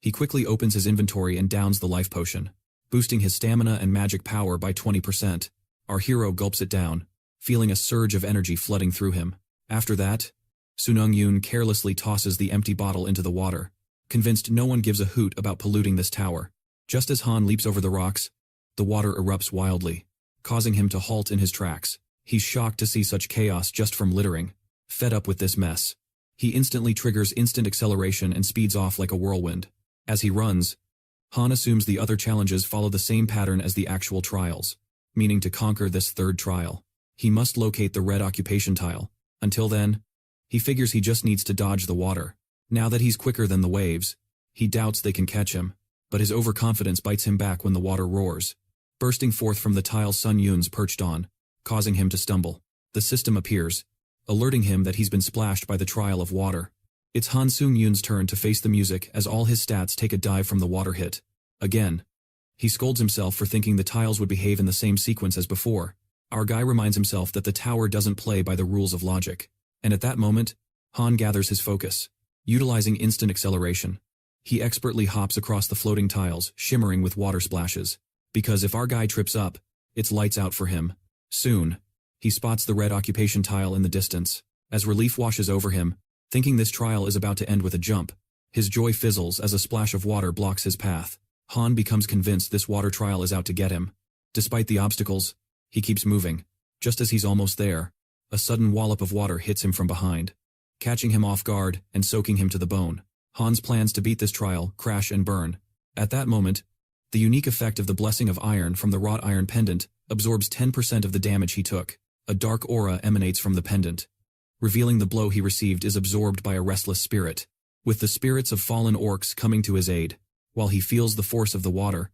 He quickly opens his inventory and downs the life potion, boosting his stamina and magic power by 20%. Our hero gulps it down, feeling a surge of energy flooding through him. After that, Seung Yun carelessly tosses the empty bottle into the water, convinced no one gives a hoot about polluting this tower. Just as Han leaps over the rocks, the water erupts wildly, causing him to halt in his tracks. He's shocked to see such chaos just from littering. Fed up with this mess, he instantly triggers instant acceleration and speeds off like a whirlwind. As he runs, Han assumes the other challenges follow the same pattern as the actual trials, meaning to conquer this third trial, he must locate the red occupation tile. Until then, he figures he just needs to dodge the water. Now that he's quicker than the waves, he doubts they can catch him, but his overconfidence bites him back when the water roars, bursting forth from the tile Seung Yun's perched on, causing him to stumble. The system appears, alerting him that he's been splashed by the trial of water. It's Han Seung Yun's turn to face the music as all his stats take a dive from the water hit. Again, he scolds himself for thinking the tiles would behave in the same sequence as before. Our guy reminds himself that the tower doesn't play by the rules of logic. And at that moment, Han gathers his focus. Utilizing instant acceleration, he expertly hops across the floating tiles, shimmering with water splashes. Because if our guy trips up, it's lights out for him. Soon, he spots the red occupation tile in the distance. As relief washes over him, thinking this trial is about to end with a jump, his joy fizzles as a splash of water blocks his path. Han becomes convinced this water trial is out to get him. Despite the obstacles, he keeps moving. Just as he's almost there, a sudden wallop of water hits him from behind, catching him off guard and soaking him to the bone. Han's plans to beat this trial crash and burn. At that moment, the unique effect of the Blessing of Iron from the wrought iron pendant absorbs 10% of the damage he took. A dark aura emanates from the pendant, revealing the blow he received is absorbed by a restless spirit, with the spirits of fallen orcs coming to his aid. While he feels the force of the water,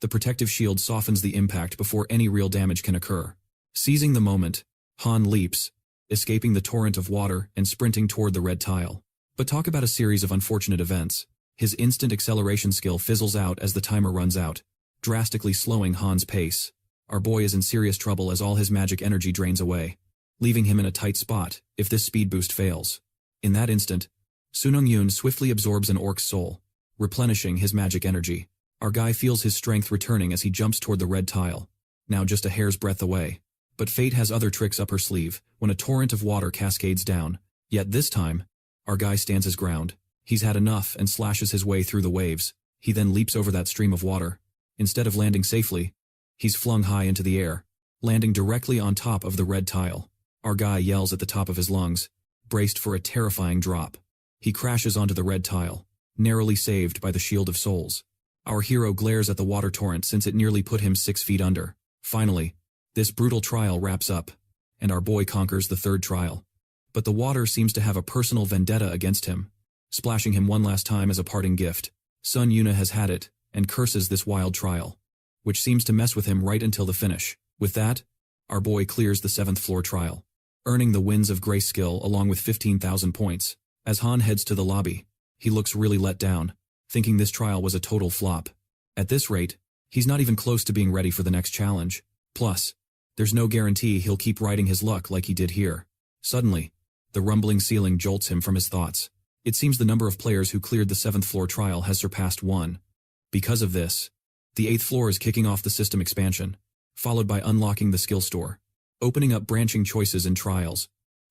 the protective shield softens the impact before any real damage can occur. Seizing the moment, Han leaps, escaping the torrent of water and sprinting toward the red tile. But talk about a series of unfortunate events. His instant acceleration skill fizzles out as the timer runs out, drastically slowing Han's pace. Our boy is in serious trouble as all his magic energy drains away, leaving him in a tight spot if this speed boost fails. In that instant, Seung Yun swiftly absorbs an orc's soul, replenishing his magic energy. Our guy feels his strength returning as he jumps toward the red tile, now just a hair's breadth away. But fate has other tricks up her sleeve when a torrent of water cascades down. Yet this time, our guy stands his ground. He's had enough and slashes his way through the waves. He then leaps over that stream of water. Instead of landing safely, he's flung high into the air, landing directly on top of the red tile. Our guy yells at the top of his lungs, braced for a terrifying drop. He crashes onto the red tile, narrowly saved by the Shield of Souls. Our hero glares at the water torrent since it nearly put him 6 feet under. Finally, this brutal trial wraps up, and our boy conquers the third trial. But the water seems to have a personal vendetta against him, splashing him one last time as a parting gift. Seung Yun has had it, and curses this wild trial, which seems to mess with him right until the finish. With that, our boy clears the 7th floor trial, earning the Winds of Grace skill along with 15,000 points. As Han heads to the lobby, he looks really let down, thinking this trial was a total flop. At this rate, he's not even close to being ready for the next challenge. Plus, there's no guarantee he'll keep riding his luck like he did here. Suddenly, the rumbling ceiling jolts him from his thoughts. It seems the number of players who cleared the 7th floor trial has surpassed 1. Because of this, the 8th floor is kicking off the system expansion, followed by unlocking the skill store, opening up branching choices in trials,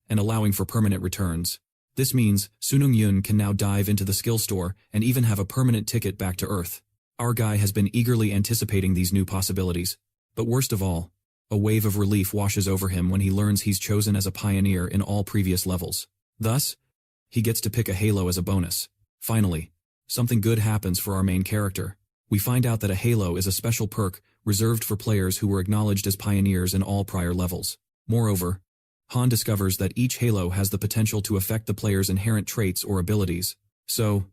and allowing for permanent returns. This means Seung Yun can now dive into the skill store and even have a permanent ticket back to Earth. Our guy has been eagerly anticipating these new possibilities. But worst of all, a wave of relief washes over him when he learns he's chosen as a pioneer in all previous levels. Thus, he gets to pick a halo as a bonus. Finally, something good happens for our main character. We find out that a halo is a special perk reserved for players who were acknowledged as pioneers in all prior levels. Moreover, Han discovers that each halo has the potential to affect the player's inherent traits or abilities. So,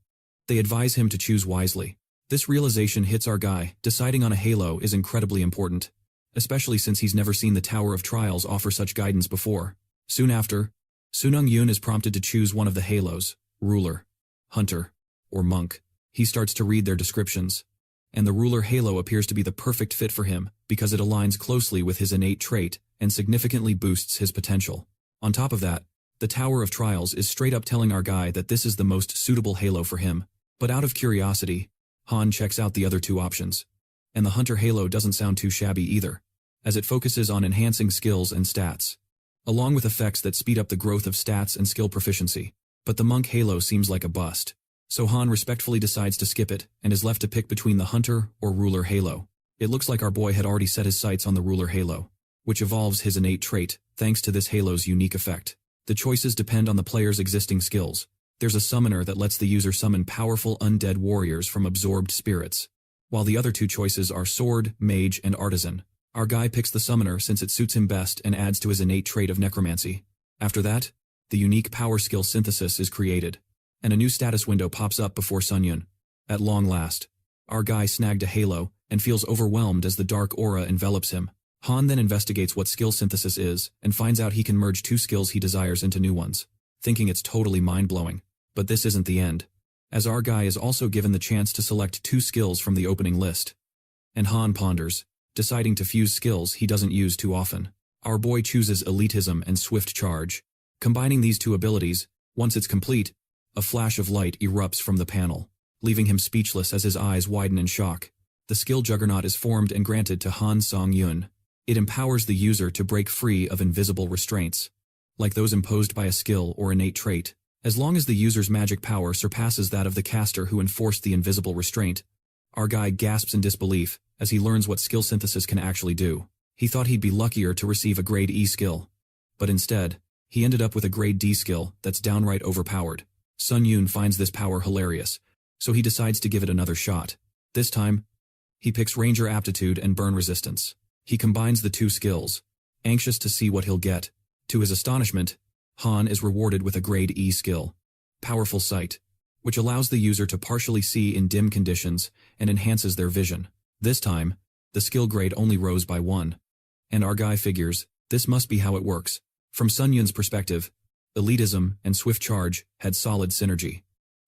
they advise him to choose wisely. This realization hits our guy. Deciding on a halo is incredibly important, especially since he's never seen the Tower of Trials offer such guidance before. Soon after, Seung Yun is prompted to choose one of the halos: Ruler, Hunter, or Monk. He starts to read their descriptions, and the Ruler halo appears to be the perfect fit for him because it aligns closely with his innate trait and significantly boosts his potential. On top of that, the Tower of Trials is straight up telling our guy that this is the most suitable halo for him. But out of curiosity, Han checks out the other two options. And the Hunter Halo doesn't sound too shabby either, as it focuses on enhancing skills and stats, along with effects that speed up the growth of stats and skill proficiency. But the Monk Halo seems like a bust, so Han respectfully decides to skip it and is left to pick between the Hunter or Ruler Halo. It looks like our boy had already set his sights on the Ruler Halo, which evolves his innate trait thanks to this Halo's unique effect. The choices depend on the player's existing skills. There's a summoner that lets the user summon powerful undead warriors from absorbed spirits, while the other two choices are Sword, Mage, and Artisan. Our guy picks the summoner since it suits him best and adds to his innate trait of Necromancy. After that, the unique power skill synthesis is created, and a new status window pops up before Seung Yun. At long last, our guy snagged a halo and feels overwhelmed as the dark aura envelops him. Han then investigates what skill synthesis is and finds out he can merge two skills he desires into new ones, thinking it's totally mind-blowing. But this isn't the end, as our guy is also given the chance to select two skills from the opening list. And Han ponders, deciding to fuse skills he doesn't use too often. Our boy chooses Elitism and Swift Charge. Combining these two abilities, once it's complete, a flash of light erupts from the panel, leaving him speechless as his eyes widen in shock. The skill Juggernaut is formed and granted to Han Seung Yun. It empowers the user to break free of invisible restraints, like those imposed by a skill or innate trait. As long as the user's magic power surpasses that of the caster who enforced the invisible restraint, our guy gasps in disbelief as he learns what skill synthesis can actually do. He thought he'd be luckier to receive a grade E skill, but instead, he ended up with a grade D skill that's downright overpowered. Seung Yun finds this power hilarious, so he decides to give it another shot. This time, he picks Ranger Aptitude and Burn Resistance. He combines the two skills, anxious to see what he'll get. To his astonishment, Han is rewarded with a grade E skill, Powerful Sight, which allows the user to partially see in dim conditions and enhances their vision. This time, the skill grade only rose by 1. And our guy figures, this must be how it works. From Seung Yun's perspective, Elitism and Swift Charge had solid synergy,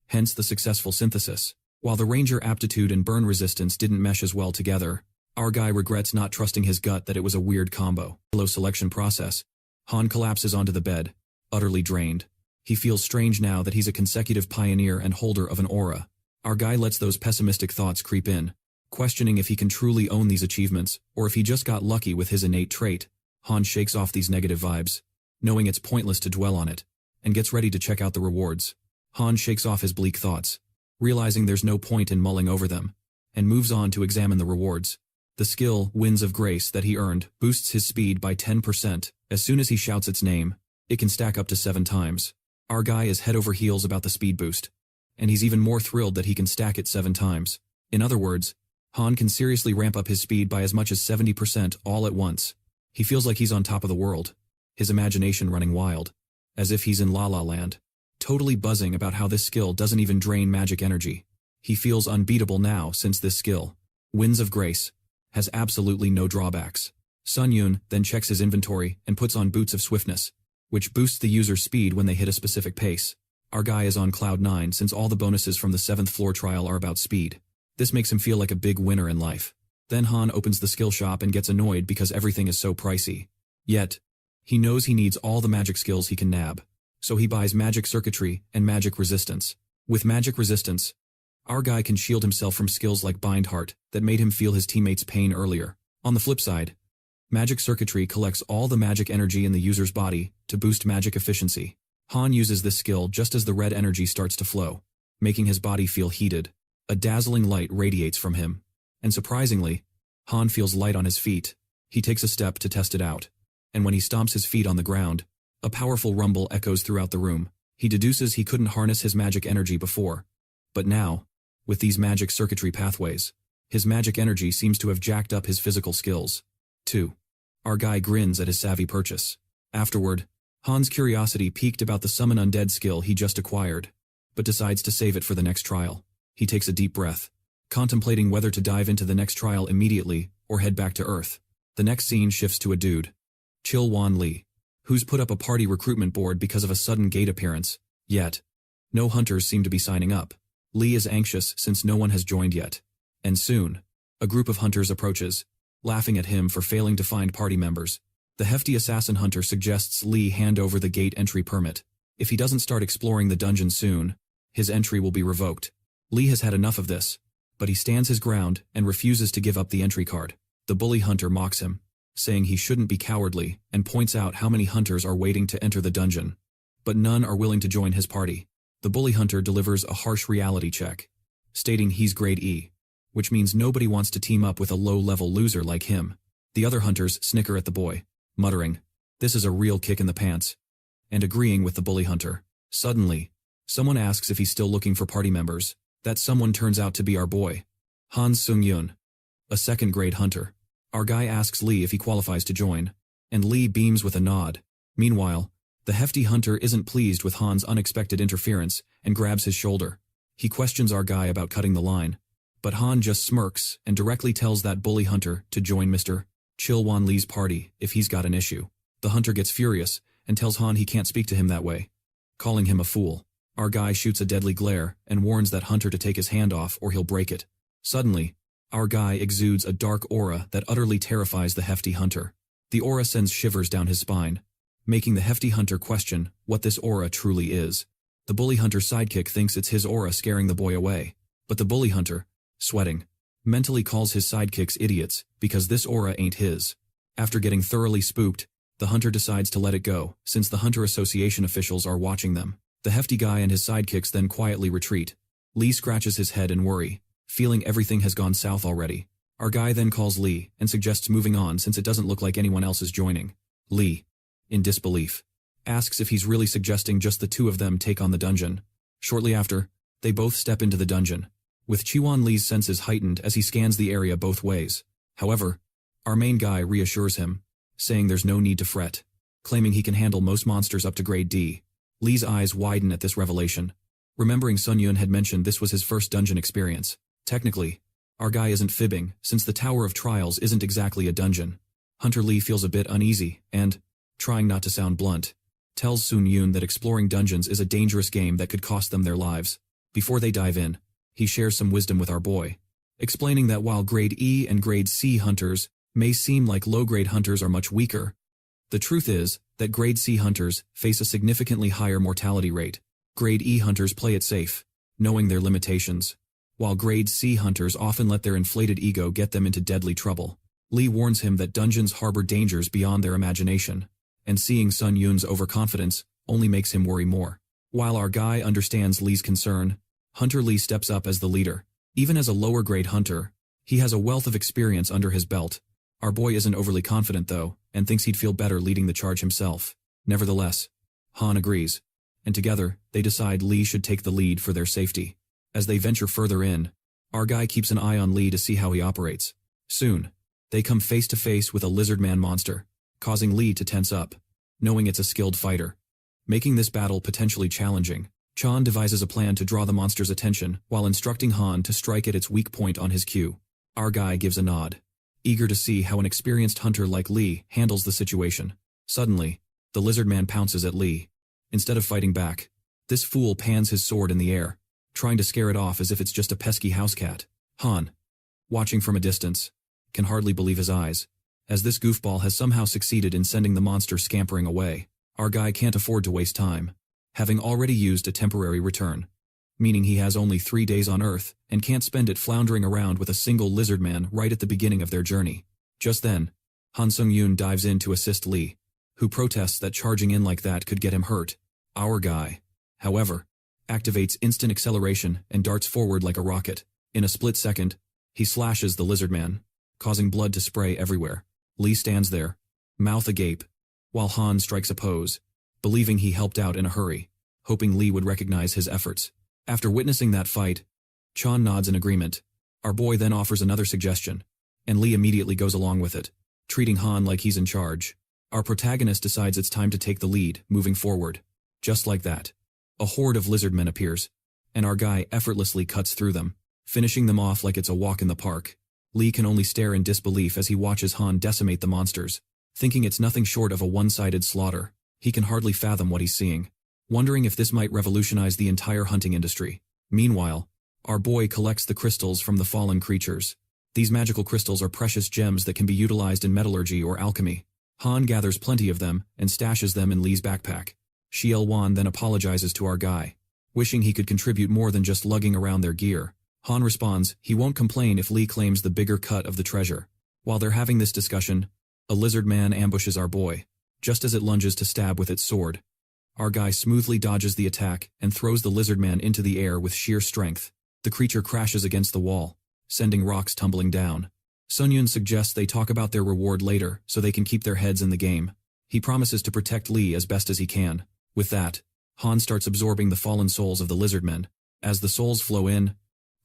hence the successful synthesis. While the Ranger Aptitude and Burn Resistance didn't mesh as well together, our guy regrets not trusting his gut that it was a weird combo. Below selection process, Han collapses onto the bed, utterly drained. He feels strange now that he's a consecutive pioneer and holder of an aura. Our guy lets those pessimistic thoughts creep in, questioning if he can truly own these achievements or if he just got lucky with his innate trait. Han shakes off these negative vibes, knowing it's pointless to dwell on it, and gets ready to check out the rewards. Han shakes off his bleak thoughts, realizing there's no point in mulling over them, and moves on to examine the rewards. The skill, Winds of Grace, that he earned, boosts his speed by 10%. As soon as he shouts its name, it can stack up to 7 times. Our guy is head over heels about the speed boost, and he's even more thrilled that he can stack it 7 times. In other words, Han can seriously ramp up his speed by as much as 70% all at once. He feels like he's on top of the world, his imagination running wild, as if he's in La La Land, totally buzzing about how this skill doesn't even drain magic energy. He feels unbeatable now since this skill, Winds of Grace, has absolutely no drawbacks. Seung Yun then checks his inventory and puts on Boots of Swiftness, which boosts the user's speed when they hit a specific pace. Our guy is on cloud 9 since all the bonuses from the 7th floor trial are about speed. This makes him feel like a big winner in life. Then Han opens the skill shop and gets annoyed because everything is so pricey. Yet, he knows he needs all the magic skills he can nab, so he buys Magic Circuitry and Magic Resistance. With Magic Resistance, our guy can shield himself from skills like Bind Heart that made him feel his teammates' pain earlier. On the flip side, Magic Circuitry collects all the magic energy in the user's body to boost magic efficiency. Han uses this skill just as the red energy starts to flow, making his body feel heated. A dazzling light radiates from him, and surprisingly, Han feels light on his feet. He takes a step to test it out, and when he stomps his feet on the ground, a powerful rumble echoes throughout the room. He deduces he couldn't harness his magic energy before, but now, with these magic circuitry pathways, his magic energy seems to have jacked up his physical skills. 2. Our guy grins at his savvy purchase. Afterward, Han's curiosity piqued about the Summon Undead skill he just acquired, but decides to save it for the next trial. He takes a deep breath, contemplating whether to dive into the next trial immediately or head back to Earth. The next scene shifts to a dude, Chil Wan Lee, who's put up a party recruitment board because of a sudden gate appearance. Yet, no hunters seem to be signing up. Lee is anxious since no one has joined yet. And soon, a group of hunters approaches, laughing at him for failing to find party members. The hefty assassin hunter suggests Lee hand over the gate entry permit. If he doesn't start exploring the dungeon soon, his entry will be revoked. Lee has had enough of this, but he stands his ground and refuses to give up the entry card. The bully hunter mocks him, saying he shouldn't be cowardly, and points out how many hunters are waiting to enter the dungeon. But none are willing to join his party. The bully hunter delivers a harsh reality check, stating he's grade E, which means nobody wants to team up with a low-level loser like him. The other hunters snicker at the boy, muttering, "This is a real kick in the pants," and agreeing with the bully hunter. Suddenly, someone asks if he's still looking for party members. That someone turns out to be our boy, Han Seung Yun, a second-grade hunter. Our guy asks Lee if he qualifies to join, and Lee beams with a nod. Meanwhile, the hefty hunter isn't pleased with Han's unexpected interference and grabs his shoulder. He questions our guy about cutting the line, but Han just smirks and directly tells that bully hunter to join Mr. Chilwan Lee's party if he's got an issue. The hunter gets furious and tells Han he can't speak to him that way, calling him a fool. Our guy shoots a deadly glare and warns that hunter to take his hand off or he'll break it. Suddenly, our guy exudes a dark aura that utterly terrifies the hefty hunter. The aura sends shivers down his spine, making the hefty hunter question what this aura truly is. The bully hunter's sidekick thinks it's his aura scaring the boy away, but the bully hunter, sweating, mentally calls his sidekicks idiots because this aura ain't his. After getting thoroughly spooked, the hunter decides to let it go, since the Hunter Association officials are watching them. The hefty guy and his sidekicks then quietly retreat. Lee scratches his head in worry, feeling everything has gone south already. Our guy then calls Lee and suggests moving on since it doesn't look like anyone else is joining. Lee, in disbelief, asks if he's really suggesting just the two of them take on the dungeon. Shortly after, they both step into the dungeon, with Chiwon Lee's senses heightened as he scans the area both ways. However, our main guy reassures him, saying there's no need to fret, claiming he can handle most monsters up to grade D. Lee's eyes widen at this revelation, remembering Sun Yun had mentioned this was his first dungeon experience. Technically, our guy isn't fibbing, since the Tower of Trials isn't exactly a dungeon. Hunter Lee feels a bit uneasy and, trying not to sound blunt, tells Sun Yun that exploring dungeons is a dangerous game that could cost them their lives. Before they dive in, he shares some wisdom with our boy, explaining that while grade E and grade C hunters may seem like low-grade hunters are much weaker, the truth is that grade C hunters face a significantly higher mortality rate. Grade E hunters play it safe, knowing their limitations, while grade C hunters often let their inflated ego get them into deadly trouble. Lee warns him that dungeons harbor dangers beyond their imagination, and seeing Sun Yun's overconfidence only makes him worry more. While our guy understands Lee's concern, Hunter Lee steps up as the leader. Even as a lower-grade hunter, he has a wealth of experience under his belt. Our boy isn't overly confident though, and thinks he'd feel better leading the charge himself. Nevertheless, Han agrees, and together, they decide Lee should take the lead for their safety. As they venture further in, our guy keeps an eye on Lee to see how he operates. Soon, they come face to face with a lizard-man monster, causing Lee to tense up, knowing it's a skilled fighter. Making this battle potentially challenging, Chan devises a plan to draw the monster's attention while instructing Han to strike at its weak point on his cue. Our guy gives a nod, eager to see how an experienced hunter like Lee handles the situation. Suddenly, the lizard man pounces at Lee. Instead of fighting back, this fool pans his sword in the air, trying to scare it off as if it's just a pesky house cat. Han, watching from a distance, can hardly believe his eyes, as this goofball has somehow succeeded in sending the monster scampering away. Our guy can't afford to waste time, having already used a temporary return, meaning he has only 3 days on Earth and can't spend it floundering around with a single lizard man right at the beginning of their journey. Just then, Han Seung Yun dives in to assist Lee, who protests that charging in like that could get him hurt. Our guy, however, activates instant acceleration and darts forward like a rocket. In a split second, he slashes the lizard man, causing blood to spray everywhere. Lee stands there, mouth agape, while Han strikes a pose, believing he helped out in a hurry, hoping Lee would recognize his efforts. After witnessing that fight, Chan nods in agreement. Our boy then offers another suggestion, and Lee immediately goes along with it, treating Han like he's in charge. Our protagonist decides it's time to take the lead, moving forward. Just like that, a horde of lizard men appears, and our guy effortlessly cuts through them, finishing them off like it's a walk in the park. Lee can only stare in disbelief as he watches Han decimate the monsters, thinking it's nothing short of a one-sided slaughter. He can hardly fathom what he's seeing, wondering if this might revolutionize the entire hunting industry. Meanwhile, our boy collects the crystals from the fallen creatures. These magical crystals are precious gems that can be utilized in metallurgy or alchemy. Han gathers plenty of them and stashes them in Lee's backpack. Shiel Wan then apologizes to our guy, wishing he could contribute more than just lugging around their gear. Han responds he won't complain if Lee claims the bigger cut of the treasure. While they're having this discussion, a lizard man ambushes our boy, just as it lunges to stab with its sword. Our guy smoothly dodges the attack and throws the lizard man into the air with sheer strength. The creature crashes against the wall, sending rocks tumbling down. Seung Yun suggests they talk about their reward later so they can keep their heads in the game. He promises to protect Lee as best as he can. With that, Han starts absorbing the fallen souls of the lizard men. As the souls flow in,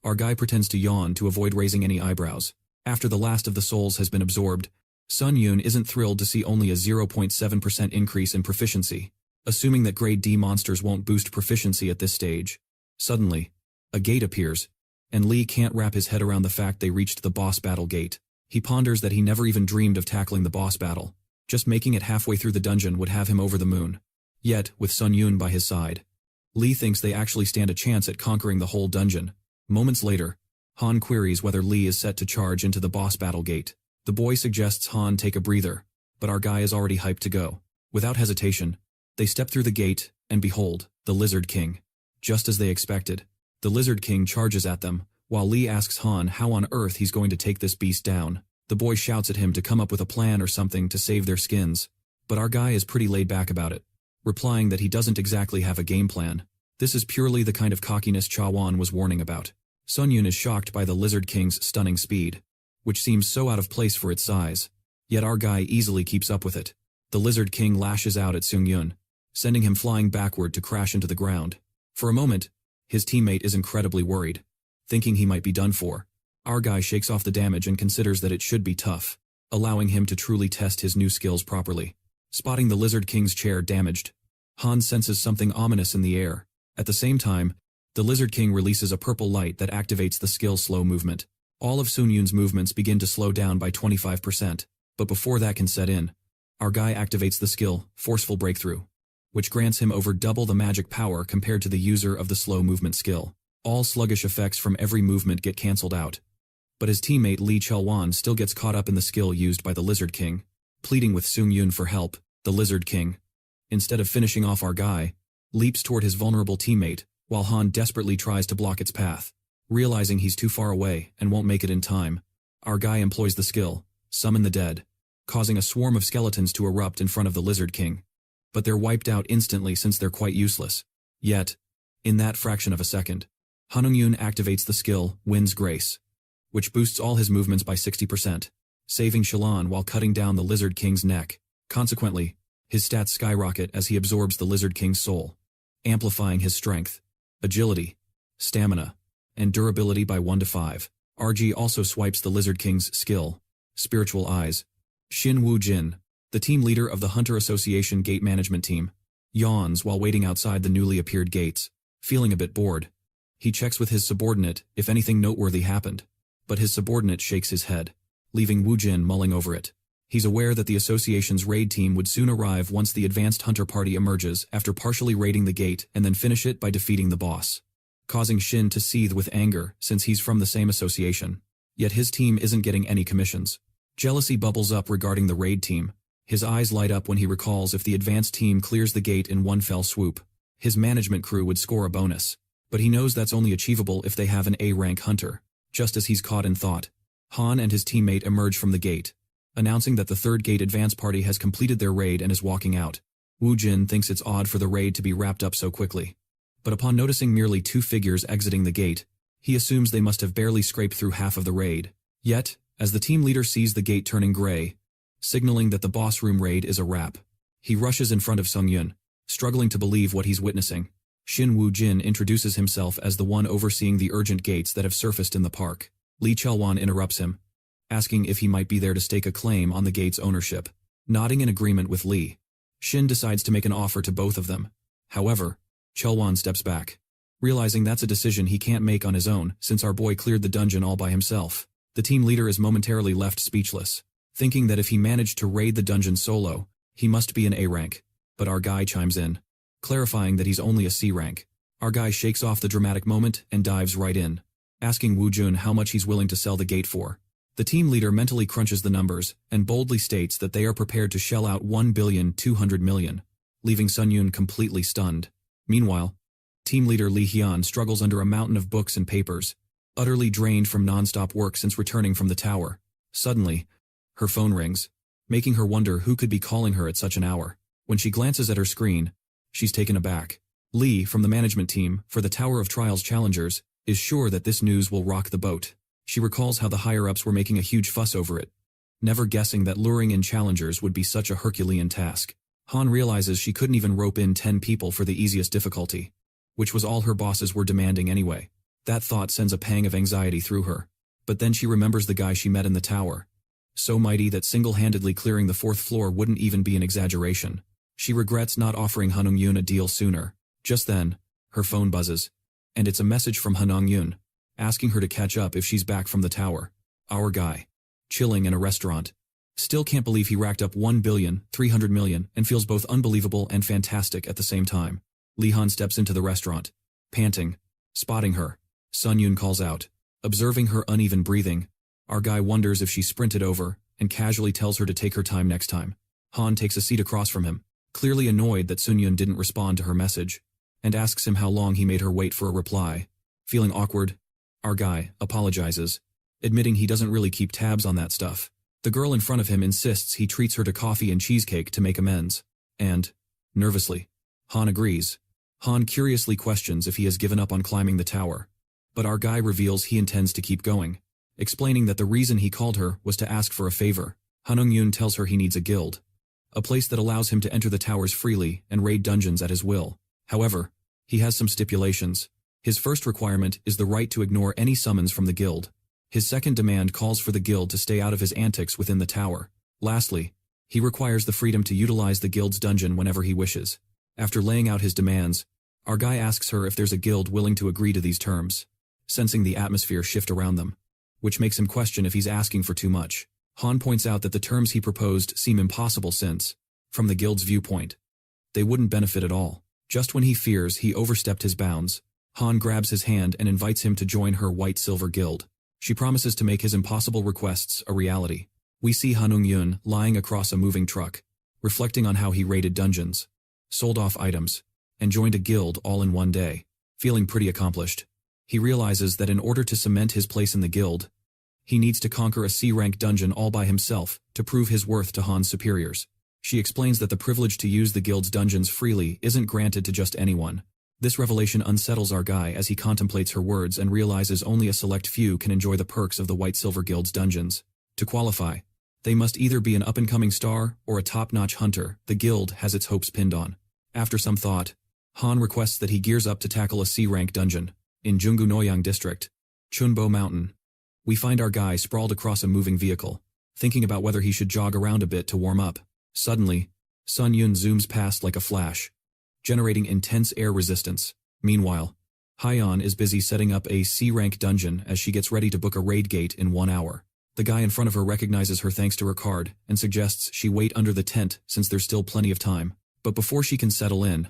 our guy pretends to yawn to avoid raising any eyebrows. After the last of the souls has been absorbed, Seung Yun isn't thrilled to see only a 0.7% increase in proficiency, assuming that grade D monsters won't boost proficiency at this stage. Suddenly, a gate appears, and Lee can't wrap his head around the fact they reached the boss battle gate. He ponders that he never even dreamed of tackling the boss battle. Just making it halfway through the dungeon would have him over the moon. Yet, with Seung Yun by his side, Lee thinks they actually stand a chance at conquering the whole dungeon. Moments later, Han queries whether Lee is set to charge into the boss battle gate. The boy suggests Han take a breather, but our guy is already hyped to go. Without hesitation, they step through the gate, and behold, the Lizard King. Just as they expected, the Lizard King charges at them, while Lee asks Han how on earth he's going to take this beast down. The boy shouts at him to come up with a plan or something to save their skins, but our guy is pretty laid back about it, replying that he doesn't exactly have a game plan. This is purely the kind of cockiness Cha Wan was warning about. Seung Yun is shocked by the Lizard King's stunning speed, which seems so out of place for its size. Yet our guy easily keeps up with it. The Lizard King lashes out at Seung Yun, sending him flying backward to crash into the ground. For a moment, his teammate is incredibly worried, thinking he might be done for. Our guy shakes off the damage and considers that it should be tough, allowing him to truly test his new skills properly. Spotting the Lizard King's chair damaged, Han senses something ominous in the air. At the same time, the Lizard King releases a purple light that activates the skill slow movement. All of Seung Yun's movements begin to slow down by 25%, but before that can set in, our guy activates the skill, Forceful Breakthrough, which grants him over double the magic power compared to the user of the slow movement skill. All sluggish effects from every movement get cancelled out. But his teammate Lee Chelwan still gets caught up in the skill used by the Lizard King. Pleading with Seung Yun for help, the Lizard King, instead of finishing off our guy, leaps toward his vulnerable teammate, while Han desperately tries to block its path. Realizing he's too far away and won't make it in time, our guy employs the skill, Summon the Dead, causing a swarm of skeletons to erupt in front of the Lizard King. But they're wiped out instantly since they're quite useless. Yet, in that fraction of a second, Han Seung Yun activates the skill, Wind's Grace, which boosts all his movements by 60%, saving Shallan while cutting down the Lizard King's neck. Consequently, his stats skyrocket as he absorbs the Lizard King's soul, amplifying his strength, agility, stamina, and durability by 1 to 5. RG also swipes the Lizard King's skill, Spiritual Eyes. Shin Woo-jin, the team leader of the Hunter Association Gate Management Team, yawns while waiting outside the newly appeared gates, feeling a bit bored. He checks with his subordinate if anything noteworthy happened, but his subordinate shakes his head, leaving Woo-jin mulling over it. He's aware that the association's raid team would soon arrive once the advanced hunter party emerges after partially raiding the gate and then finish it by defeating the boss, causing Shin to seethe with anger since he's from the same association. Yet his team isn't getting any commissions. Jealousy bubbles up regarding the raid team. His eyes light up when he recalls if the advanced team clears the gate in one fell swoop, his management crew would score a bonus. But he knows that's only achievable if they have an A-rank hunter. Just as he's caught in thought, Han and his teammate emerge from the gate, announcing that the third gate advance party has completed their raid and is walking out. Woo-jin thinks it's odd for the raid to be wrapped up so quickly. But upon noticing merely 2 figures exiting the gate, he assumes they must have barely scraped through half of the raid. Yet, as the team leader sees the gate turning gray, signaling that the boss room raid is a wrap, he rushes in front of Seung Yun, struggling to believe what he's witnessing. Shin Woo-jin introduces himself as the one overseeing the urgent gates that have surfaced in the park. Lee Chelwan interrupts him, asking if he might be there to stake a claim on the gate's ownership. Nodding in agreement with Lee, Shin decides to make an offer to both of them. However, Chelwan steps back, realizing that's a decision he can't make on his own since our boy cleared the dungeon all by himself. The team leader is momentarily left speechless, thinking that if he managed to raid the dungeon solo, he must be an A rank. But our guy chimes in, clarifying that he's only a C rank. Our guy shakes off the dramatic moment and dives right in, asking Woo-jin how much he's willing to sell the gate for. The team leader mentally crunches the numbers and boldly states that they are prepared to shell out 1,200,000,000, leaving Seung Yun completely stunned. Meanwhile, Team leader Li Hyun struggles under a mountain of books and papers, utterly drained from non-stop work since returning from the tower. Suddenly, her phone rings, making her wonder who could be calling her at such an hour. When she glances at her screen, she's taken aback. Lee, from the management team for the Tower of Trials Challengers, is sure that this news will rock the boat. She recalls how the higher-ups were making a huge fuss over it, never guessing that luring in challengers would be such a Herculean task. Han realizes she couldn't even rope in 10 people for the easiest difficulty, which was all her bosses were demanding anyway. That thought sends a pang of anxiety through her. But then she remembers the guy she met in the tower, so mighty that single-handedly clearing the 4th floor wouldn't even be an exaggeration. She regrets not offering Han Seung Yun a deal sooner. Just then, her phone buzzes, and it's a message from Han Seung Yun, asking her to catch up if she's back from the tower. Our guy, chilling in a restaurant, still can't believe he racked up 1,300,000,000 and feels both unbelievable and fantastic at the same time. Lee Han steps into the restaurant, panting, spotting her. Seung Yun calls out, observing her uneven breathing. Our guy wonders if she sprinted over, and casually tells her to take her time next time. Han takes a seat across from him, clearly annoyed that Seung Yun didn't respond to her message, and asks him how long he made her wait for a reply. Feeling awkward, our guy apologizes, admitting he doesn't really keep tabs on that stuff. The girl in front of him insists he treats her to coffee and cheesecake to make amends, and, nervously, Han agrees. Han curiously questions if he has given up on climbing the tower, but our guy reveals he intends to keep going, explaining that the reason he called her was to ask for a favor. Han Seung Yun tells her he needs a guild, a place that allows him to enter the towers freely and raid dungeons at his will. However, he has some stipulations. His first requirement is the right to ignore any summons from the guild. His second demand calls for the guild to stay out of his antics within the tower. Lastly, he requires the freedom to utilize the guild's dungeon whenever he wishes. After laying out his demands, our guy asks her if there's a guild willing to agree to these terms, sensing the atmosphere shift around them, which makes him question if he's asking for too much. Han points out that the terms he proposed seem impossible since, from the guild's viewpoint, they wouldn't benefit at all. Just when he fears he overstepped his bounds, Han grabs his hand and invites him to join her white-silver guild. She promises to make his impossible requests a reality. We see Han Seung Yun lying across a moving truck, reflecting on how he raided dungeons, sold off items, and joined a guild all in one day. Feeling pretty accomplished, he realizes that in order to cement his place in the guild, he needs to conquer a C-rank dungeon all by himself to prove his worth to Han's superiors. She explains that the privilege to use the guild's dungeons freely isn't granted to just anyone. This revelation unsettles our guy as he contemplates her words and realizes only a select few can enjoy the perks of the White-Silver Guild's dungeons. To qualify, they must either be an up-and-coming star or a top-notch hunter the guild has its hopes pinned on. After some thought, Han requests that he gears up to tackle a C-rank dungeon. In Junggu Noyang District, Chunbo Mountain, we find our guy sprawled across a moving vehicle, thinking about whether he should jog around a bit to warm up. Suddenly, Seung Yun zooms past like a flash, generating intense air resistance. Meanwhile, Hyeon is busy setting up a C-rank dungeon as she gets ready to book a raid gate in 1 hour. The guy in front of her recognizes her thanks to her card and suggests she wait under the tent since there's still plenty of time. But before she can settle in,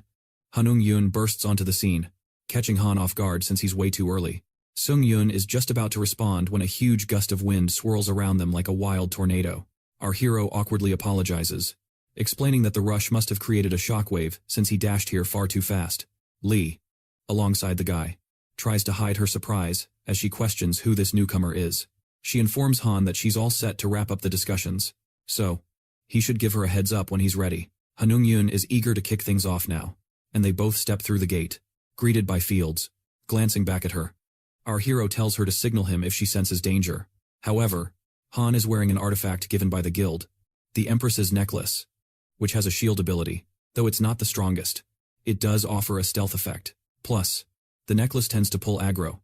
Han Seung Yun bursts onto the scene, catching Han off guard since he's way too early. Seung Yun is just about to respond when a huge gust of wind swirls around them like a wild tornado. Our hero awkwardly apologizes, explaining that the rush must have created a shockwave since he dashed here far too fast. Lee, alongside the guy, tries to hide her surprise as she questions who this newcomer is. She informs Han that she's all set to wrap up the discussions, so he should give her a heads up when he's ready. Han Seung Yun is eager to kick things off now, and they both step through the gate, greeted by Fields, glancing back at her. Our hero tells her to signal him if she senses danger. However, Han is wearing an artifact given by the guild, the Empress's necklace, which has a shield ability. Though it's not the strongest, it does offer a stealth effect. Plus, the necklace tends to pull aggro,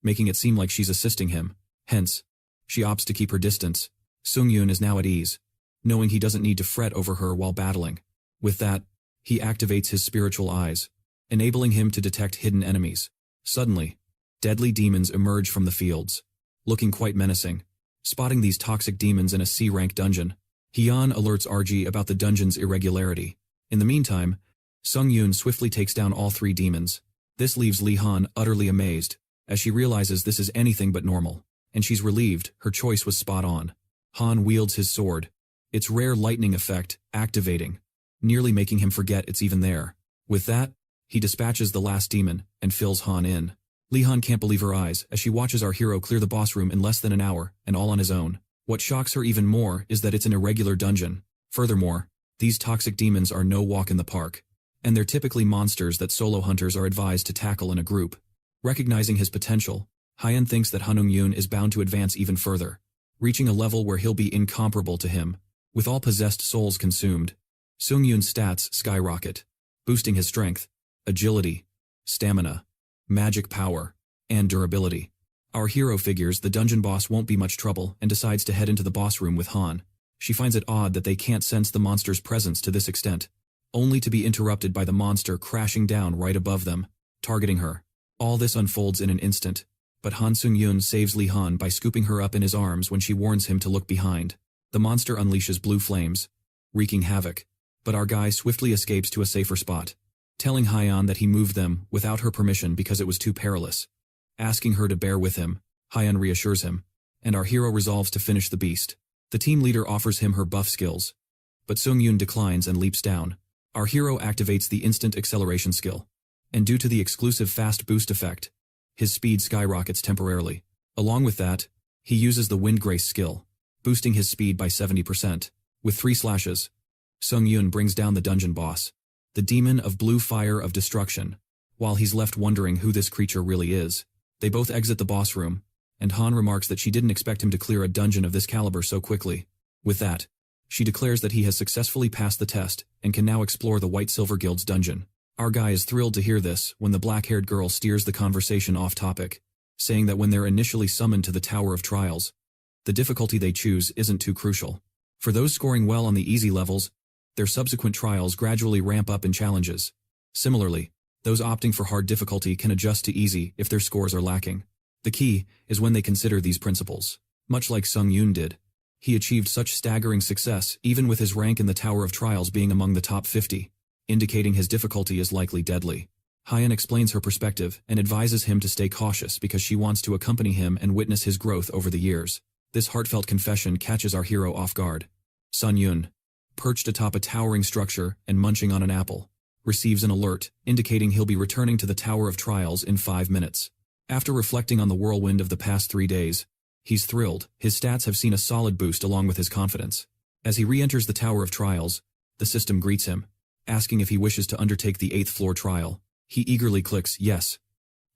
making it seem like she's assisting him. Hence, she opts to keep her distance. Seung Yun is now at ease, knowing he doesn't need to fret over her while battling. With that, he activates his spiritual eyes, enabling him to detect hidden enemies. Suddenly, deadly demons emerge from the fields, looking quite menacing. Spotting these toxic demons in a C-rank dungeon, Hyun alerts RG about the dungeon's irregularity. In the meantime, Seung Yun swiftly takes down all 3 demons. This leaves Lee Han utterly amazed, as she realizes this is anything but normal, and she's relieved her choice was spot on. Han wields his sword, its rare lightning effect activating, nearly making him forget it's even there. With that, He dispatches the last demon and fills Han in. Li-Han can't believe her eyes as she watches our hero clear the boss room in less than an hour, and all on his own. What shocks her even more is that it's an irregular dungeon. Furthermore, these toxic demons are no walk in the park, and they're typically monsters that solo hunters are advised to tackle in a group. Recognizing his potential, Han thinks that Han Seung Yun is bound to advance even further, reaching a level where he'll be incomparable to him. With all possessed souls consumed, Seung Yun's stats skyrocket, boosting his strength, agility, stamina, magic power, and durability. Our hero figures the dungeon boss won't be much trouble and decides to head into the boss room with Han. She finds it odd that they can't sense the monster's presence to this extent, only to be interrupted by the monster crashing down right above them, targeting her. All this unfolds in an instant, but Han Seung Yun saves Li-Han by scooping her up in his arms when she warns him to look behind. The monster unleashes blue flames, wreaking havoc, but our guy swiftly escapes to a safer spot, telling Hyan that he moved them without her permission because it was too perilous. Asking her to bear with him, Hyan reassures him, and our hero resolves to finish the beast. The team leader offers him her buff skills, but Seung Yun declines and leaps down. Our hero activates the instant acceleration skill, and due to the exclusive fast boost effect, his speed skyrockets temporarily. Along with that, he uses the Wind Grace skill, boosting his speed by 70%. With 3 slashes, Seung Yun brings down the dungeon boss, the demon of blue fire of destruction. While he's left wondering who this creature really is, they both exit the boss room, and Han remarks that she didn't expect him to clear a dungeon of this caliber so quickly. With that, she declares that he has successfully passed the test and can now explore the White Silver Guild's dungeon. Our guy is thrilled to hear this when the black-haired girl steers the conversation off topic, saying that when they're initially summoned to the Tower of Trials, the difficulty they choose isn't too crucial. For those scoring well on the easy levels, their subsequent trials gradually ramp up in challenges. Similarly, those opting for hard difficulty can adjust to easy if their scores are lacking. The key is when they consider these principles. Much like Seung Yun did, he achieved such staggering success even with his rank in the Tower of Trials being among the top 50, indicating his difficulty is likely deadly. Hyan explains her perspective and advises him to stay cautious because she wants to accompany him and witness his growth over the years. This heartfelt confession catches our hero off guard. Seung Yun, perched atop a towering structure and munching on an apple, receives an alert indicating he'll be returning to the Tower of Trials in 5 minutes. After reflecting on the whirlwind of the past 3 days, he's thrilled. His stats have seen a solid boost along with his confidence. As he re-enters the Tower of Trials, the system greets him, asking if he wishes to undertake the 8th floor trial. He eagerly clicks yes,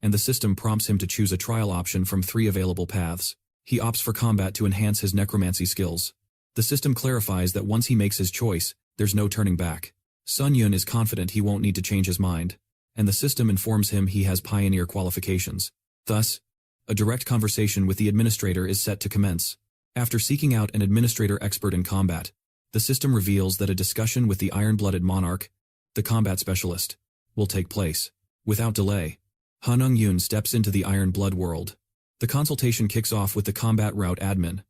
and the system prompts him to choose a trial option from 3 available paths. He opts for combat to enhance his necromancy skills. The system clarifies that once he makes his choice, there's no turning back. Seung Yun is confident he won't need to change his mind, and the system informs him he has pioneer qualifications. Thus, a direct conversation with the administrator is set to commence. After seeking out an administrator expert in combat, the system reveals that a discussion with the iron-blooded Monarch, the combat specialist, will take place. Without delay, Han Seung Yun steps into the Iron Blood world. The consultation kicks off with the combat route admin,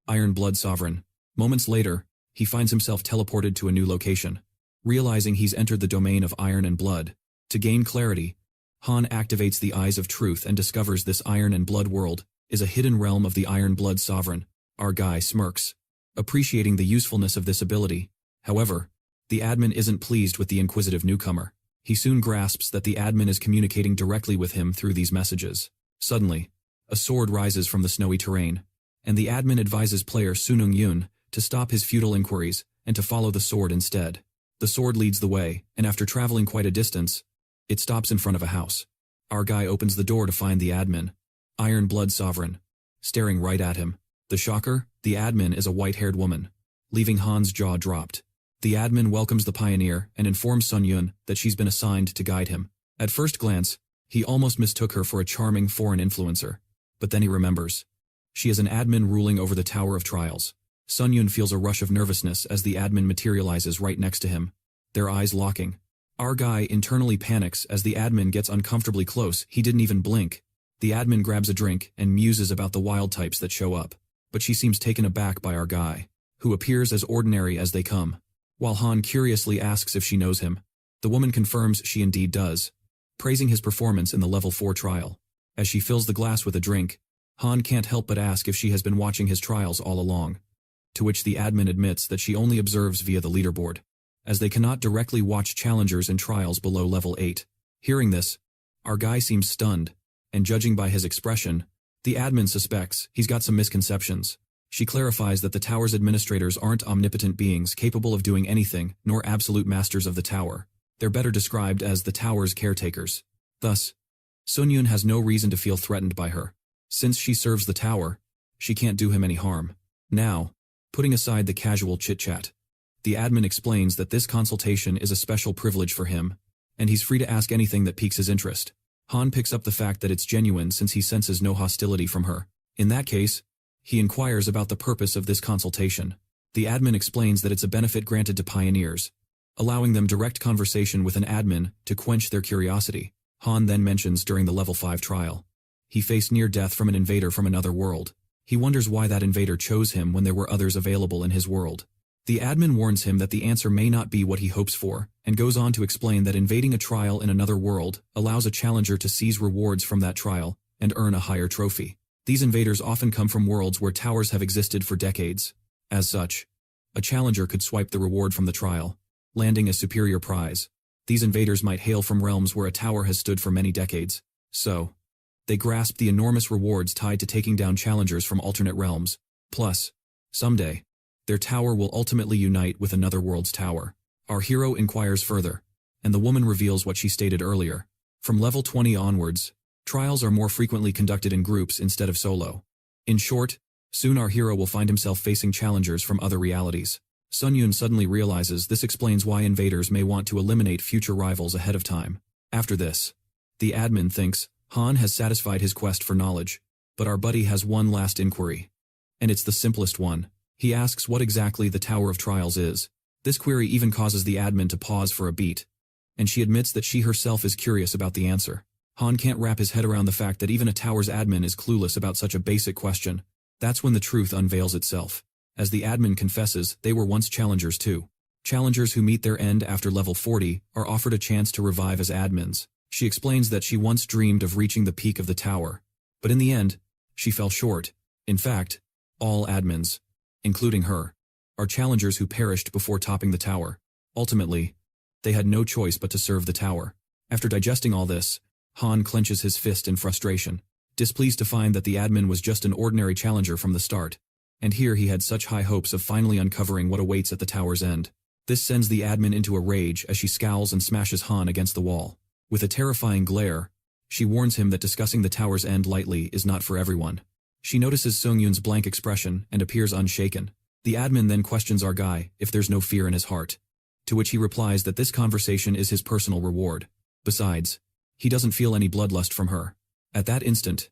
Iron Blood Sovereign. Moments later, he finds himself teleported to a new location, realizing he's entered the domain of Iron and Blood. To gain clarity, Han activates the Eyes of Truth and discovers this Iron and Blood world is a hidden realm of the Iron Blood Sovereign. Our guy smirks, appreciating the usefulness of this ability. However, the admin isn't pleased with the inquisitive newcomer. He soon grasps that the admin is communicating directly with him through these messages. Suddenly, a sword rises from the snowy terrain, and the admin advises player Seung Yun to stop his futile inquiries and to follow the sword instead. The sword leads the way, and after traveling quite a distance, it stops in front of a house. Our guy opens the door to find the admin, Iron Blood Sovereign, staring right at him. The shocker, the admin is a white-haired woman, leaving Han's jaw dropped. The admin welcomes the pioneer and informs Seung Yun that she's been assigned to guide him. At first glance, he almost mistook her for a charming foreign influencer, but then he remembers. She is an admin ruling over the Tower of Trials. Seung Yun feels a rush of nervousness as the admin materializes right next to him, their eyes locking. Our guy internally panics as the admin gets uncomfortably close. He didn't even blink. The admin grabs a drink and muses about the wild types that show up, but she seems taken aback by our guy, who appears as ordinary as they come. While Han curiously asks if she knows him, the woman confirms she indeed does, praising his performance in the level 4 trial. As she fills the glass with a drink, Han can't help but ask if she has been watching his trials all along, to which the admin admits that she only observes via the leaderboard, as they cannot directly watch challengers in trials below level 8. Hearing this, our guy seems stunned, and judging by his expression, the admin suspects he's got some misconceptions. She clarifies that the tower's administrators aren't omnipotent beings capable of doing anything, nor absolute masters of the tower. They're better described as the tower's caretakers. Thus, Seung Yun has no reason to feel threatened by her. Since she serves the tower, she can't do him any harm. Now, putting aside the casual chit-chat, the admin explains that this consultation is a special privilege for him, and he's free to ask anything that piques his interest. Han picks up the fact that it's genuine since he senses no hostility from her. In that case, he inquires about the purpose of this consultation. The admin explains that it's a benefit granted to pioneers, allowing them direct conversation with an admin to quench their curiosity. Han then mentions during the level 5 trial, he faced near death from an invader from another world. He wonders why that invader chose him when there were others available in his world. The admin warns him that the answer may not be what he hopes for, and goes on to explain that invading a trial in another world allows a challenger to seize rewards from that trial and earn a higher trophy. These invaders often come from worlds where towers have existed for decades. As such, a challenger could swipe the reward from the trial, landing a superior prize. These invaders might hail from realms where a tower has stood for many decades. So, they grasp the enormous rewards tied to taking down challengers from alternate realms. Plus, someday, their tower will ultimately unite with another world's tower. Our hero inquires further, and the woman reveals what she stated earlier. From level 20 onwards, trials are more frequently conducted in groups instead of solo. In short, soon our hero will find himself facing challengers from other realities. Seung Yun suddenly realizes this explains why invaders may want to eliminate future rivals ahead of time. After this, the admin thinks Han has satisfied his quest for knowledge, but our buddy has one last inquiry. And it's the simplest one. He asks what exactly the Tower of Trials is. This query even causes the admin to pause for a beat, and she admits that she herself is curious about the answer. Han can't wrap his head around the fact that even a tower's admin is clueless about such a basic question. That's when the truth unveils itself. As the admin confesses, they were once challengers too. Challengers who meet their end after level 40 are offered a chance to revive as admins. She explains that she once dreamed of reaching the peak of the tower, but in the end, she fell short. In fact, all admins, including her, are challengers who perished before topping the tower. Ultimately, they had no choice but to serve the tower. After digesting all this, Han clenches his fist in frustration, displeased to find that the admin was just an ordinary challenger from the start. And here he had such high hopes of finally uncovering what awaits at the tower's end. This sends the admin into a rage as she scowls and smashes Han against the wall. With a terrifying glare, she warns him that discussing the tower's end lightly is not for everyone. She notices Seung Yun's blank expression and appears unshaken. The admin then questions our guy if there's no fear in his heart, to which he replies that this conversation is his personal reward. Besides, he doesn't feel any bloodlust from her. At that instant,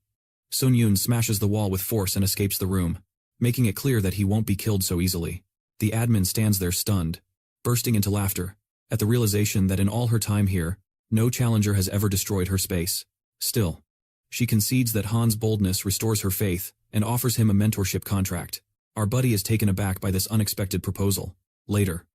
Seung Yun smashes the wall with force and escapes the room, making it clear that he won't be killed so easily. The admin stands there stunned, bursting into laughter, at the realization that in all her time here, no challenger has ever destroyed her space. Still, she concedes that Han's boldness restores her faith and offers him a mentorship contract. Our buddy is taken aback by this unexpected proposal. Later,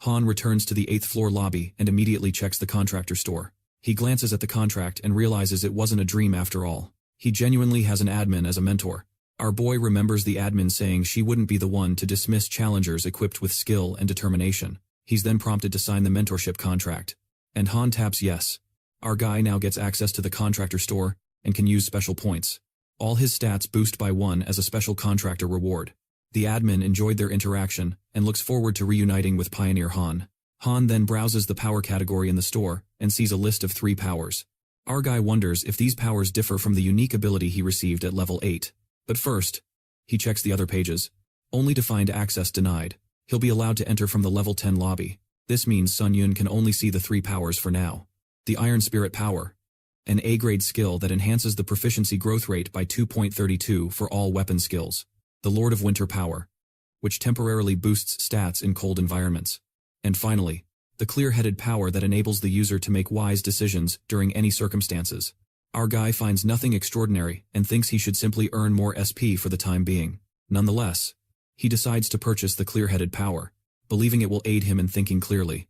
Han returns to the 8th floor lobby and immediately checks the contractor store. He glances at the contract and realizes it wasn't a dream after all. He genuinely has an admin as a mentor. Our boy remembers the admin saying she wouldn't be the one to dismiss challengers equipped with skill and determination. He's then prompted to sign the mentorship contract, and Han taps yes. Our guy now gets access to the contractor store and can use special points. All his stats boost by 1 as a special contractor reward. The admin enjoyed their interaction and looks forward to reuniting with Pioneer Han. Han then browses the power category in the store and sees a list of 3 powers. Our guy wonders if these powers differ from the unique ability he received at level 8. But first, he checks the other pages, only to find access denied. He'll be allowed to enter from the level 10 lobby. This means Seung Yun can only see the 3 powers for now. The Iron Spirit power, an A-grade skill that enhances the proficiency growth rate by 2.32 for all weapon skills. The Lord of Winter power, which temporarily boosts stats in cold environments. And finally, the Clear-Headed power that enables the user to make wise decisions during any circumstances. Our guy finds nothing extraordinary and thinks he should simply earn more SP for the time being. Nonetheless, he decides to purchase the Clear-Headed power, believing it will aid him in thinking clearly.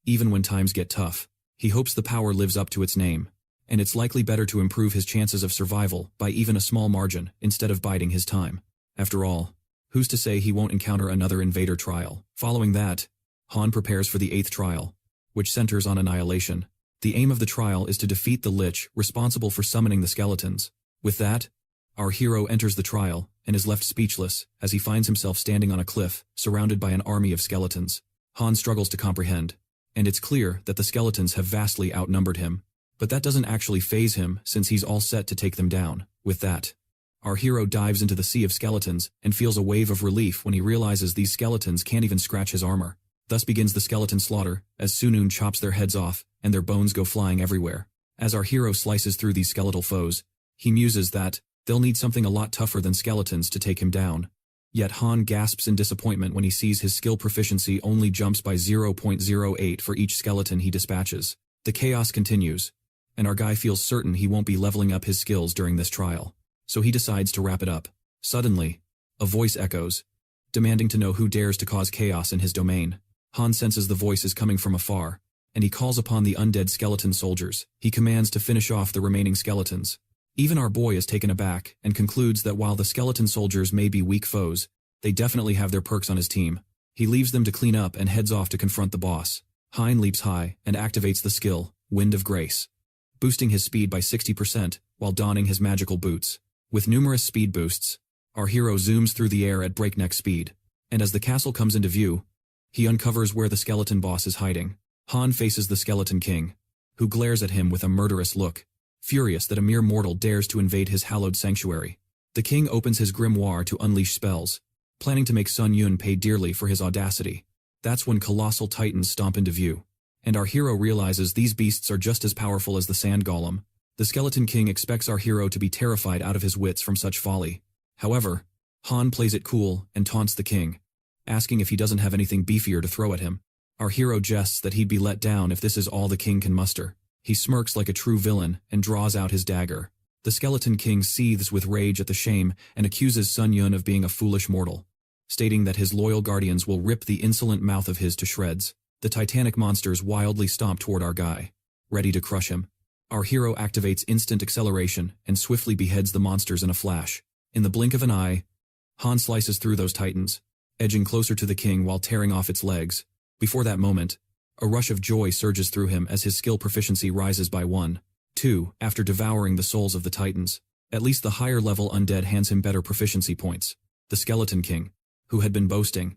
Even when times get tough, he hopes the power lives up to its name, and it's likely better to improve his chances of survival by even a small margin instead of biding his time. After all, who's to say he won't encounter another invader trial? Following that, Han prepares for the 8th trial, which centers on annihilation. The aim of the trial is to defeat the Lich responsible for summoning the skeletons. With that, our hero enters the trial and is left speechless as he finds himself standing on a cliff, surrounded by an army of skeletons. Han struggles to comprehend, and it's clear that the skeletons have vastly outnumbered him. But that doesn't actually faze him since he's all set to take them down. With that, our hero dives into the sea of skeletons and feels a wave of relief when he realizes these skeletons can't even scratch his armor. Thus begins the skeleton slaughter, as Seung Yun chops their heads off and their bones go flying everywhere. As our hero slices through these skeletal foes, he muses that they'll need something a lot tougher than skeletons to take him down. Yet Han gasps in disappointment when he sees his skill proficiency only jumps by 0.08 for each skeleton he dispatches. The chaos continues, and our guy feels certain he won't be leveling up his skills during this trial. So he decides to wrap it up. Suddenly, a voice echoes, demanding to know who dares to cause chaos in his domain. Han senses the voice is coming from afar, and he calls upon the undead skeleton soldiers. He commands to finish off the remaining skeletons. Even our boy is taken aback and concludes that while the skeleton soldiers may be weak foes, they definitely have their perks on his team. He leaves them to clean up and heads off to confront the boss. Han leaps high and activates the skill, Wind of Grace, boosting his speed by 60% while donning his magical boots. With numerous speed boosts, our hero zooms through the air at breakneck speed, and as the castle comes into view, he uncovers where the skeleton boss is hiding. Han faces the Skeleton King, who glares at him with a murderous look, furious that a mere mortal dares to invade his hallowed sanctuary. The king opens his grimoire to unleash spells, planning to make Seung Yun pay dearly for his audacity. That's when colossal titans stomp into view, and our hero realizes these beasts are just as powerful as the sand golem. The Skeleton King expects our hero to be terrified out of his wits from such folly. However, Han plays it cool and taunts the king, asking if he doesn't have anything beefier to throw at him. Our hero jests that he'd be let down if this is all the king can muster. He smirks like a true villain and draws out his dagger. The Skeleton King seethes with rage at the shame and accuses Seung Yun of being a foolish mortal, stating that his loyal guardians will rip the insolent mouth of his to shreds. The titanic monsters wildly stomp toward our guy, ready to crush him. Our hero activates instant acceleration and swiftly beheads the monsters in a flash. In the blink of an eye, Han slices through those titans, edging closer to the king while tearing off its legs. Before that moment, a rush of joy surges through him as his skill proficiency rises by 1, 2, after devouring the souls of the titans. At least the higher level undead hands him better proficiency points. The Skeleton King, who had been boasting,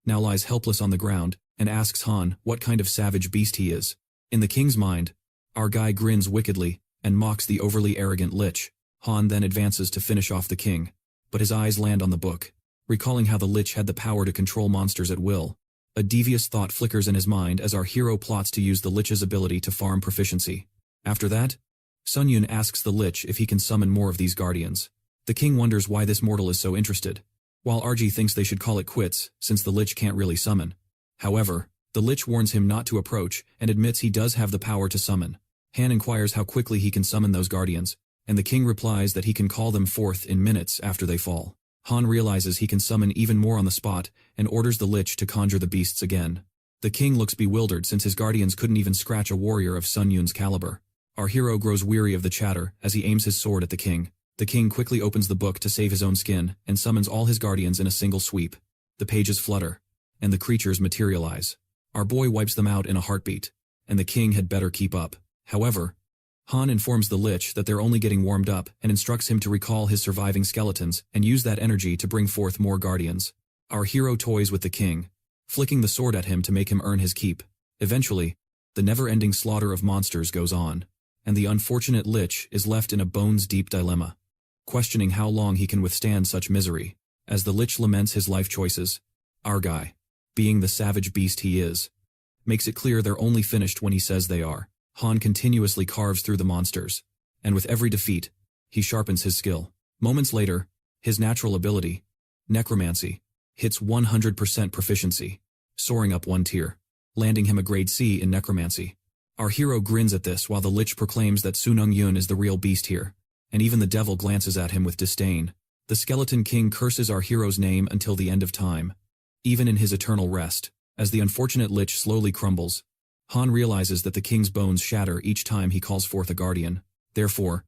now lies helpless on the ground and asks Han what kind of savage beast he is. In the king's mind, our guy grins wickedly and mocks the overly arrogant Lich. Han then advances to finish off the king, but his eyes land on the book, recalling how the Lich had the power to control monsters at will. A devious thought flickers in his mind as our hero plots to use the Lich's ability to farm proficiency. After that, Seung Yun asks the Lich if he can summon more of these guardians. The king wonders why this mortal is so interested, while RG thinks they should call it quits since the Lich can't really summon. However, the Lich warns him not to approach and admits he does have the power to summon. Han inquires how quickly he can summon those guardians, and the king replies that he can call them forth in minutes after they fall. Han realizes he can summon even more on the spot and orders the Lich to conjure the beasts again. The king looks bewildered since his guardians couldn't even scratch a warrior of Seung Yun's caliber. Our hero grows weary of the chatter as he aims his sword at the king. The king quickly opens the book to save his own skin and summons all his guardians in a single sweep. The pages flutter, and the creatures materialize. Our boy wipes them out in a heartbeat, and the king had better keep up. However, Han informs the Lich that they're only getting warmed up and instructs him to recall his surviving skeletons and use that energy to bring forth more guardians. Our hero toys with the king, flicking the sword at him to make him earn his keep. Eventually, the never-ending slaughter of monsters goes on, and the unfortunate Lich is left in a bones-deep dilemma, questioning how long he can withstand such misery. As the Lich laments his life choices, our guy, being the savage beast he is, makes it clear they're only finished when he says they are. Han continuously carves through the monsters, and with every defeat, he sharpens his skill. Moments later, his natural ability, Necromancy, hits 100% proficiency, soaring up 1 tier, landing him a grade C in Necromancy. Our hero grins at this while the Lich proclaims that Seung Yun is the real beast here, and even the devil glances at him with disdain. The Skeleton King curses our hero's name until the end of time, even in his eternal rest. As the unfortunate Lich slowly crumbles, Han realizes that the king's bones shatter each time he calls forth a guardian. Therefore,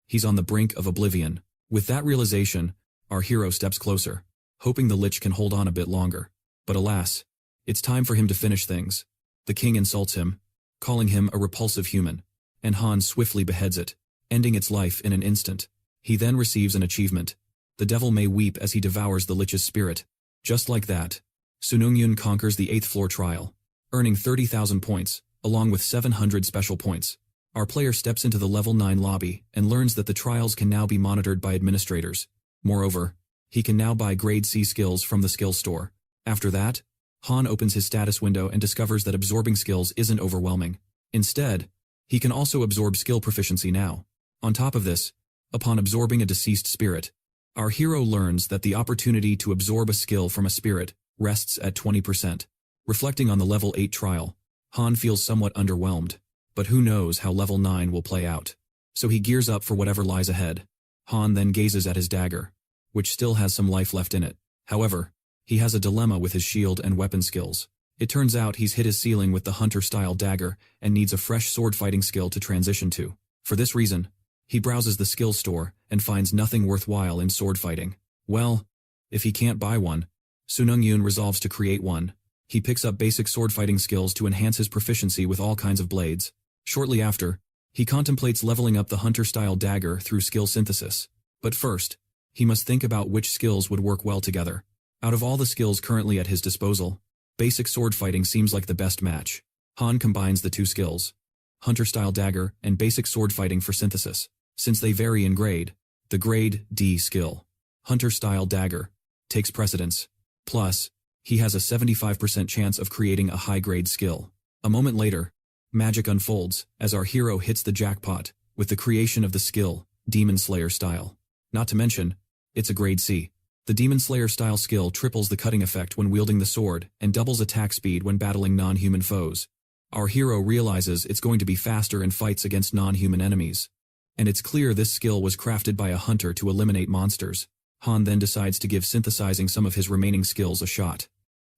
he's on the brink of oblivion. With that realization, our hero steps closer, hoping the Lich can hold on a bit longer. But alas, it's time for him to finish things. The king insults him, calling him a repulsive human, and Han swiftly beheads it, ending its life in an instant. He then receives an achievement. The devil may weep as he devours the lich's spirit. Just like that, Seung Yun conquers the 8th floor trial, earning 30,000 points, along with 700 special points. Our player steps into the level 9 lobby and learns that the trials can now be monitored by administrators. Moreover, he can now buy grade C skills from the skill store. After that, Han opens his status window and discovers that absorbing skills isn't overwhelming. Instead, he can also absorb skill proficiency now. On top of this, upon absorbing a deceased spirit, our hero learns that the opportunity to absorb a skill from a spirit rests at 20%. Reflecting on the level 8 trial, Han feels somewhat underwhelmed, but who knows how level 9 will play out. So he gears up for whatever lies ahead. Han then gazes at his dagger, which still has some life left in it. However, he has a dilemma with his shield and weapon skills. It turns out he's hit his ceiling with the hunter-style dagger and needs a fresh sword-fighting skill to transition to. For this reason, he browses the skill store and finds nothing worthwhile in sword fighting. Well, if he can't buy one, Seung Yun resolves to create one. He picks up basic sword fighting skills to enhance his proficiency with all kinds of blades. Shortly after, he contemplates leveling up the hunter-style dagger through skill synthesis. But first, he must think about which skills would work well together. Out of all the skills currently at his disposal, basic sword fighting seems like the best match. Han combines the two skills, hunter-style dagger and basic sword fighting for synthesis. Since they vary in grade, the grade D skill, hunter-style dagger, takes precedence. Plus, he has a 75% chance of creating a high-grade skill. A moment later, magic unfolds as our hero hits the jackpot with the creation of the skill, Demon Slayer style. Not to mention, it's a grade C. The Demon Slayer style skill triples the cutting effect when wielding the sword and doubles attack speed when battling non-human foes. Our hero realizes it's going to be faster in fights against non-human enemies. And it's clear this skill was crafted by a hunter to eliminate monsters. Han then decides to give synthesizing some of his remaining skills a shot.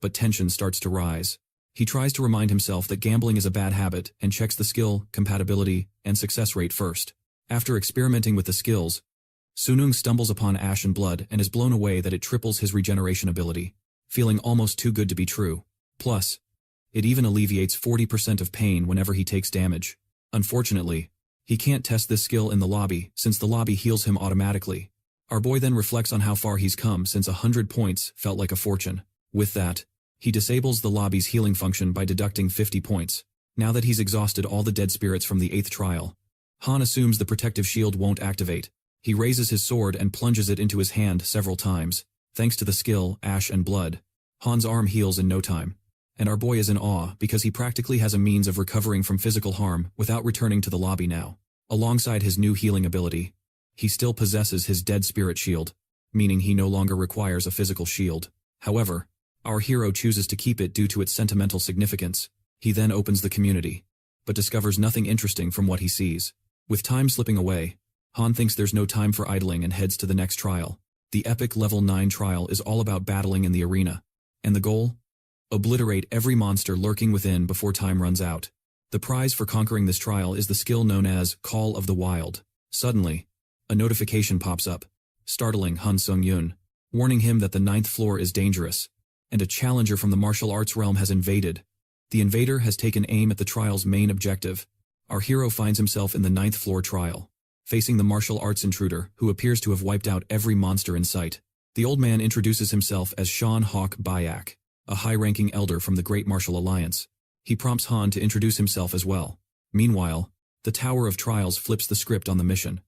But tension starts to rise. He tries to remind himself that gambling is a bad habit and checks the skill, compatibility, and success rate first. After experimenting with the skills, Seung stumbles upon Ash and Blood and is blown away that it triples his regeneration ability, feeling almost too good to be true. Plus, it even alleviates 40% of pain whenever he takes damage. Unfortunately, he can't test this skill in the lobby since the lobby heals him automatically. Our boy then reflects on how far he's come since 100 points felt like a fortune. With that, he disables the lobby's healing function by deducting 50 points. Now that he's exhausted all the dead spirits from the 8th trial, Han assumes the protective shield won't activate. He raises his sword and plunges it into his hand several times. Thanks to the skill, Ash and Blood, Han's arm heals in no time. And our boy is in awe because he practically has a means of recovering from physical harm without returning to the lobby now. Alongside his new healing ability, he still possesses his dead spirit shield, meaning he no longer requires a physical shield. However, our hero chooses to keep it due to its sentimental significance. He then opens the community, but discovers nothing interesting from what he sees. With time slipping away, Han thinks there's no time for idling and heads to the next trial. The epic level 9 trial is all about battling in the arena. And the goal? Obliterate every monster lurking within before time runs out. The prize for conquering this trial is the skill known as Call of the Wild. Suddenly, a notification pops up, startling Han Seung Yun, warning him that the 9th floor is dangerous, and a challenger from the martial arts realm has invaded. The invader has taken aim at the trial's main objective. Our hero finds himself in the 9th floor trial, facing the martial arts intruder who appears to have wiped out every monster in sight. The old man introduces himself as Sean Hawk Bayak, a high-ranking elder from the Great Martial Alliance. He prompts Han to introduce himself as well. Meanwhile, the Tower of Trials flips the script on the mission,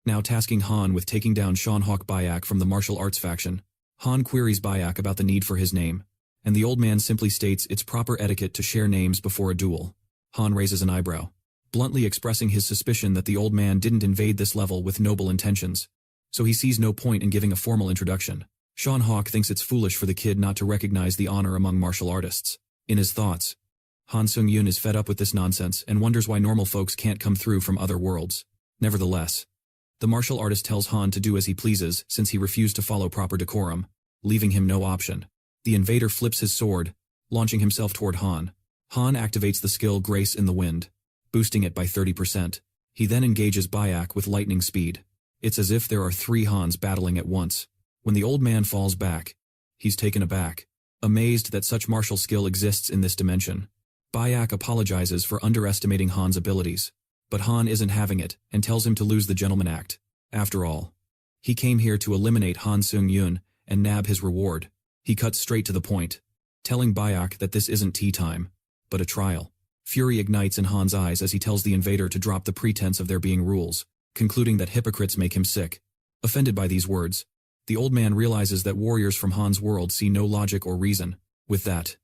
now tasking Han with taking down Sean Hawk Bayak from the martial arts faction. Han queries Bayak about the need for his name, and the old man simply states it's proper etiquette to share names before a duel. Han raises an eyebrow, bluntly expressing his suspicion that the old man didn't invade this level with noble intentions, so he sees no point in giving a formal introduction. Sean Hawk thinks it's foolish for the kid not to recognize the honor among martial artists. In his thoughts, Han Seung Yun is fed up with this nonsense and wonders why normal folks can't come through from other worlds. Nevertheless, the martial artist tells Han to do as he pleases since he refused to follow proper decorum, leaving him no option. The invader flips his sword, launching himself toward Han. Han activates the skill Grace in the Wind, boosting it by 30%. He then engages Bayak with lightning speed. It's as if there are 3 Hans battling at once. When the old man falls back, he's taken aback, amazed that such martial skill exists in this dimension. Bayak apologizes for underestimating Han's abilities, but Han isn't having it and tells him to lose the gentleman act. After all, he came here to eliminate Han Seung Yun and nab his reward. He cuts straight to the point, telling Bayak that this isn't tea time, but a trial. Fury ignites in Han's eyes as he tells the invader to drop the pretense of there being rules, concluding that hypocrites make him sick. Offended by these words, the old man realizes that warriors from Han's world see no logic or reason. With that,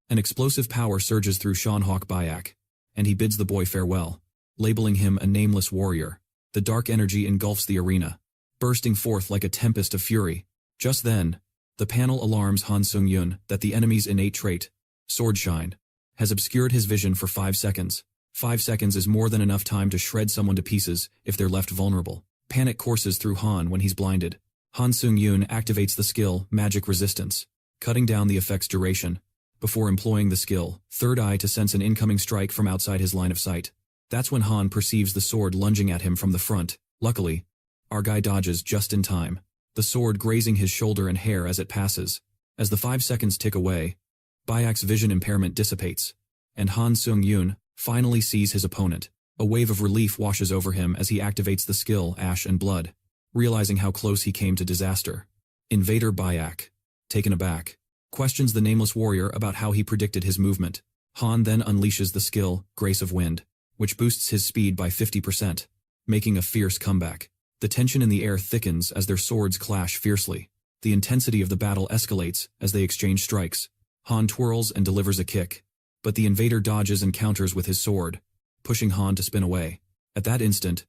an explosive power surges through Seanhawk Bayak, and he bids the boy farewell, labeling him a nameless warrior. The dark energy engulfs the arena, bursting forth like a tempest of fury. Just then, the panel alarms Han Seung Yun that the enemy's innate trait, Sword Shine, has obscured his vision for 5 seconds. 5 seconds is more than enough time to shred someone to pieces if they're left vulnerable. Panic courses through Han when he's blinded. Han Seung Yun activates the skill Magic Resistance, cutting down the effect's duration, before employing the skill Third Eye to sense an incoming strike from outside his line of sight. That's when Han perceives the sword lunging at him from the front. Luckily, our guy dodges just in time, the sword grazing his shoulder and hair as it passes. As the 5 seconds tick away, Bayak's vision impairment dissipates, and Han Seung Yun finally sees his opponent. A wave of relief washes over him as he activates the skill Ash and Blood, realizing how close he came to disaster. Invader Bayak, taken aback, questions the nameless warrior about how he predicted his movement. Han then unleashes the skill Grace of Wind, which boosts his speed by 50%, making a fierce comeback. The tension in the air thickens as their swords clash fiercely. The intensity of the battle escalates as they exchange strikes. Han twirls and delivers a kick, but the invader dodges and counters with his sword, pushing Han to spin away. At that instant,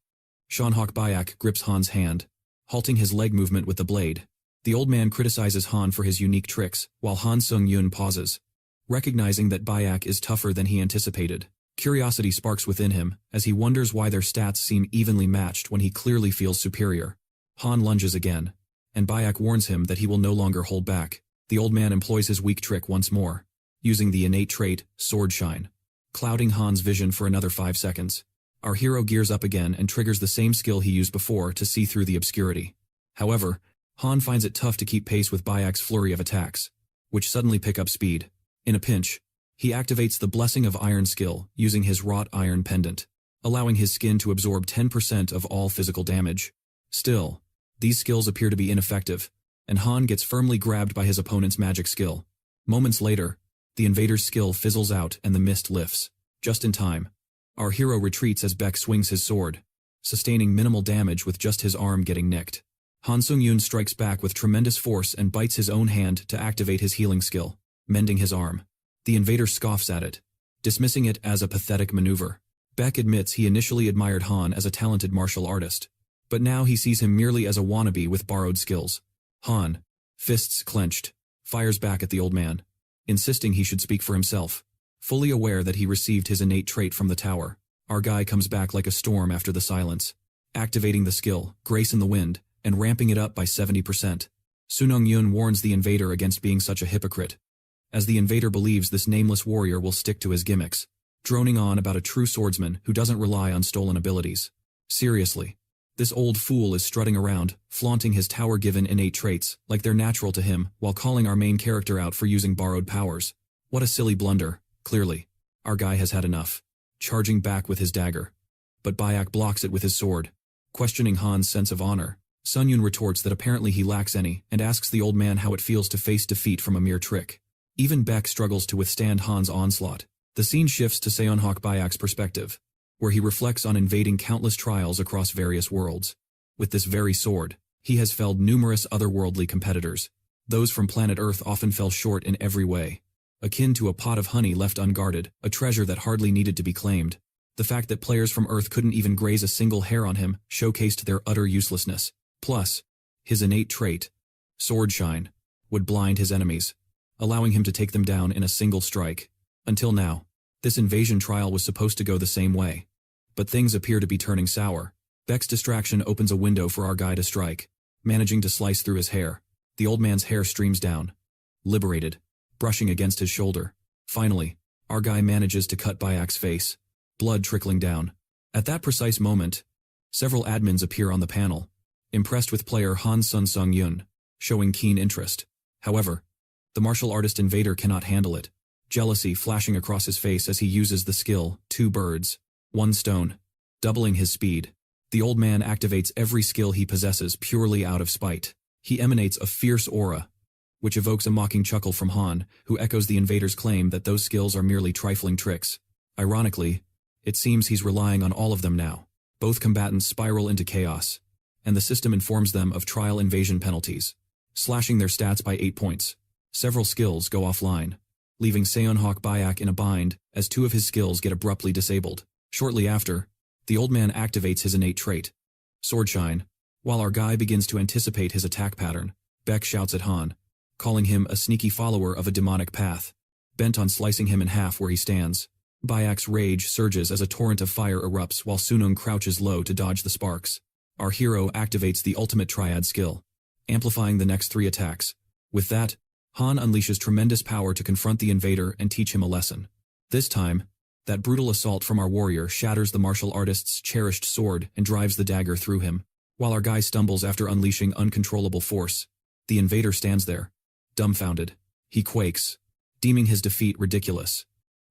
Seanhawk Bayak grips Han's hand, halting his leg movement with the blade. The old man criticizes Han for his unique tricks, while Han Seung Yun pauses, recognizing that Bayak is tougher than he anticipated. Curiosity sparks within him as he wonders why their stats seem evenly matched when he clearly feels superior. Han lunges again, and Bayak warns him that he will no longer hold back. The old man employs his weak trick once more, using the innate trait, Sword Shine, clouding Han's vision for another 5 seconds. Our hero gears up again and triggers the same skill he used before to see through the obscurity. However, Han finds it tough to keep pace with Bayak's flurry of attacks, which suddenly pick up speed. In a pinch, he activates the Blessing of Iron skill using his wrought iron pendant, allowing his skin to absorb 10% of all physical damage. Still, these skills appear to be ineffective, and Han gets firmly grabbed by his opponent's magic skill. Moments later, the invader's skill fizzles out and the mist lifts. Just in time, our hero retreats as Beck swings his sword, sustaining minimal damage with just his arm getting nicked. Han Seung Yun strikes back with tremendous force and bites his own hand to activate his healing skill, mending his arm. The invader scoffs at it, dismissing it as a pathetic maneuver. Beck admits he initially admired Han as a talented martial artist, but now he sees him merely as a wannabe with borrowed skills. Han, fists clenched, fires back at the old man, insisting he should speak for himself. Fully aware that he received his innate trait from the tower, our guy comes back like a storm after the silence, activating the skill, Grace in the Wind, and ramping it up by 70%. Seung Yun warns the invader against being such a hypocrite, as the invader believes this nameless warrior will stick to his gimmicks, droning on about a true swordsman who doesn't rely on stolen abilities. Seriously, this old fool is strutting around, flaunting his tower-given innate traits like they're natural to him while calling our main character out for using borrowed powers. What a silly blunder. Clearly, our guy has had enough, charging back with his dagger. But Bayak blocks it with his sword, questioning Han's sense of honor. Seung Yun retorts that apparently he lacks any and asks the old man how it feels to face defeat from a mere trick. Even Beck struggles to withstand Han's onslaught. The scene shifts to Seonhawk Bayak's perspective, where he reflects on invading countless trials across various worlds. With this very sword, he has felled numerous otherworldly competitors. Those from planet Earth often fell short in every way, akin to a pot of honey left unguarded, a treasure that hardly needed to be claimed. The fact that players from Earth couldn't even graze a single hair on him showcased their utter uselessness. Plus, his innate trait, Sword Shine, would blind his enemies, allowing him to take them down in a single strike. Until now, this invasion trial was supposed to go the same way. But things appear to be turning sour. Beck's distraction opens a window for our guy to strike, managing to slice through his hair. The old man's hair streams down, liberated, brushing against his shoulder. Finally, our guy manages to cut Bayak's face, blood trickling down. At that precise moment, several admins appear on the panel, impressed with player Han Seung Yun, showing keen interest. However, the martial artist invader cannot handle it, jealousy flashing across his face as he uses the skill, 2 birds, 1 stone, doubling his speed. The old man activates every skill he possesses purely out of spite. He emanates a fierce aura, which evokes a mocking chuckle from Han, who echoes the invader's claim that those skills are merely trifling tricks. Ironically, it seems he's relying on all of them now. Both combatants spiral into chaos, and the system informs them of trial invasion penalties, slashing their stats by 8 points. Several skills go offline, leaving Seonhok Byack in a bind as 2 of his skills get abruptly disabled. Shortly after, the old man activates his innate trait, Swordshine. While our guy begins to anticipate his attack pattern, Beck shouts at Han, calling him a sneaky follower of a demonic path, bent on slicing him in half where he stands. Byack's rage surges as a torrent of fire erupts while Sunung crouches low to dodge the sparks. Our hero activates the ultimate triad skill, amplifying the next 3 attacks. With that, Han unleashes tremendous power to confront the invader and teach him a lesson. This time, that brutal assault from our warrior shatters the martial artist's cherished sword and drives the dagger through him. While our guy stumbles after unleashing uncontrollable force, the invader stands there, dumbfounded. He quakes, deeming his defeat ridiculous.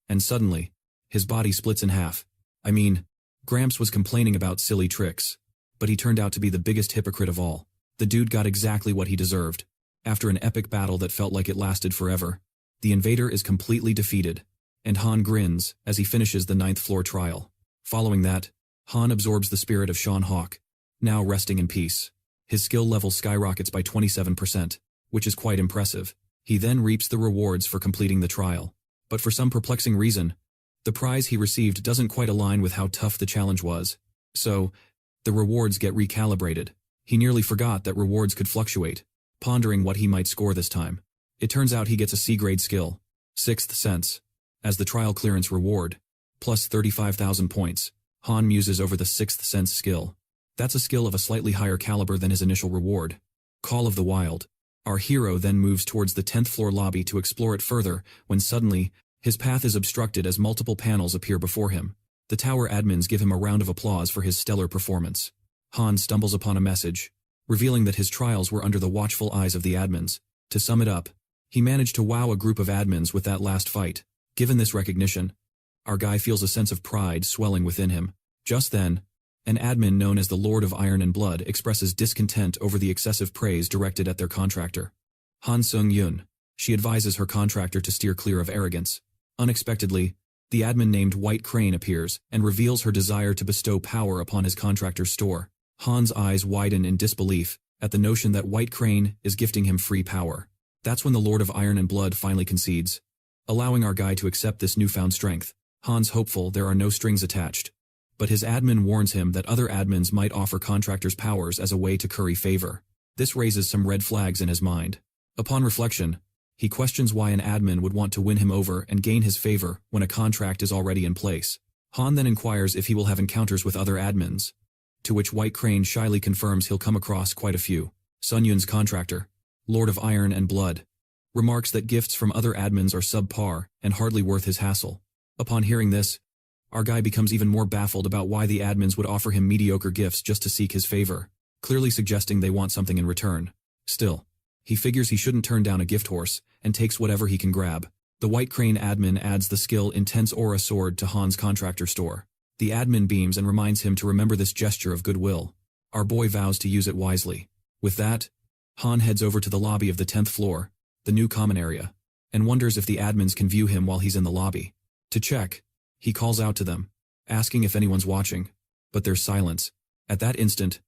And suddenly, his body splits in half. I mean, Gramps was complaining about silly tricks, but he turned out to be the biggest hypocrite of all. The dude got exactly what he deserved. After an epic battle that felt like it lasted forever, the invader is completely defeated, and Han grins as he finishes the 9th floor trial. Following that, Han absorbs the spirit of Sean Hawk, now resting in peace. His skill level skyrockets by 27%, which is quite impressive. He then reaps the rewards for completing the trial. But for some perplexing reason, the prize he received doesn't quite align with how tough the challenge was. So, the rewards get recalibrated. He nearly forgot that rewards could fluctuate, pondering what he might score this time. It turns out he gets a C-grade skill, 6th Sense, as the trial clearance reward, plus 35,000 points. Han muses over the 6th Sense skill. That's a skill of a slightly higher caliber than his initial reward, Call of the Wild. Our hero then moves towards the 10th floor lobby to explore it further, when suddenly, his path is obstructed as multiple panels appear before him. The tower admins give him a round of applause for his stellar performance. Han stumbles upon a message, revealing that his trials were under the watchful eyes of the admins. To sum it up, he managed to wow a group of admins with that last fight. Given this recognition, our guy feels a sense of pride swelling within him. Just then, an admin known as the Lord of Iron and Blood expresses discontent over the excessive praise directed at their contractor, Han Seung Yun. She advises her contractor to steer clear of arrogance. Unexpectedly, the admin named White Crane appears and reveals her desire to bestow power upon his contractor's store. Han's eyes widen in disbelief at the notion that White Crane is gifting him free power. That's when the Lord of Iron and Blood finally concedes, allowing our guy to accept this newfound strength. Han's hopeful there are no strings attached, but his admin warns him that other admins might offer contractors powers as a way to curry favor. This raises some red flags in his mind. Upon reflection, he questions why an admin would want to win him over and gain his favor when a contract is already in place. Han then inquires if he will have encounters with other admins, to which White Crane shyly confirms he'll come across quite a few. Sun Yun's contractor, Lord of Iron and Blood, remarks that gifts from other admins are subpar and hardly worth his hassle. Upon hearing this, our guy becomes even more baffled about why the admins would offer him mediocre gifts just to seek his favor, clearly suggesting they want something in return. Still, he figures he shouldn't turn down a gift horse and takes whatever he can grab. The White Crane admin adds the skill Intense Aura Sword to Han's contractor store. The admin beams and reminds him to remember this gesture of goodwill. Our boy vows to use it wisely. With that, Han heads over to the lobby of the 10th floor, the new common area, and wonders if the admins can view him while he's in the lobby. To check, he calls out to them, asking if anyone's watching, but there's silence. At that instant,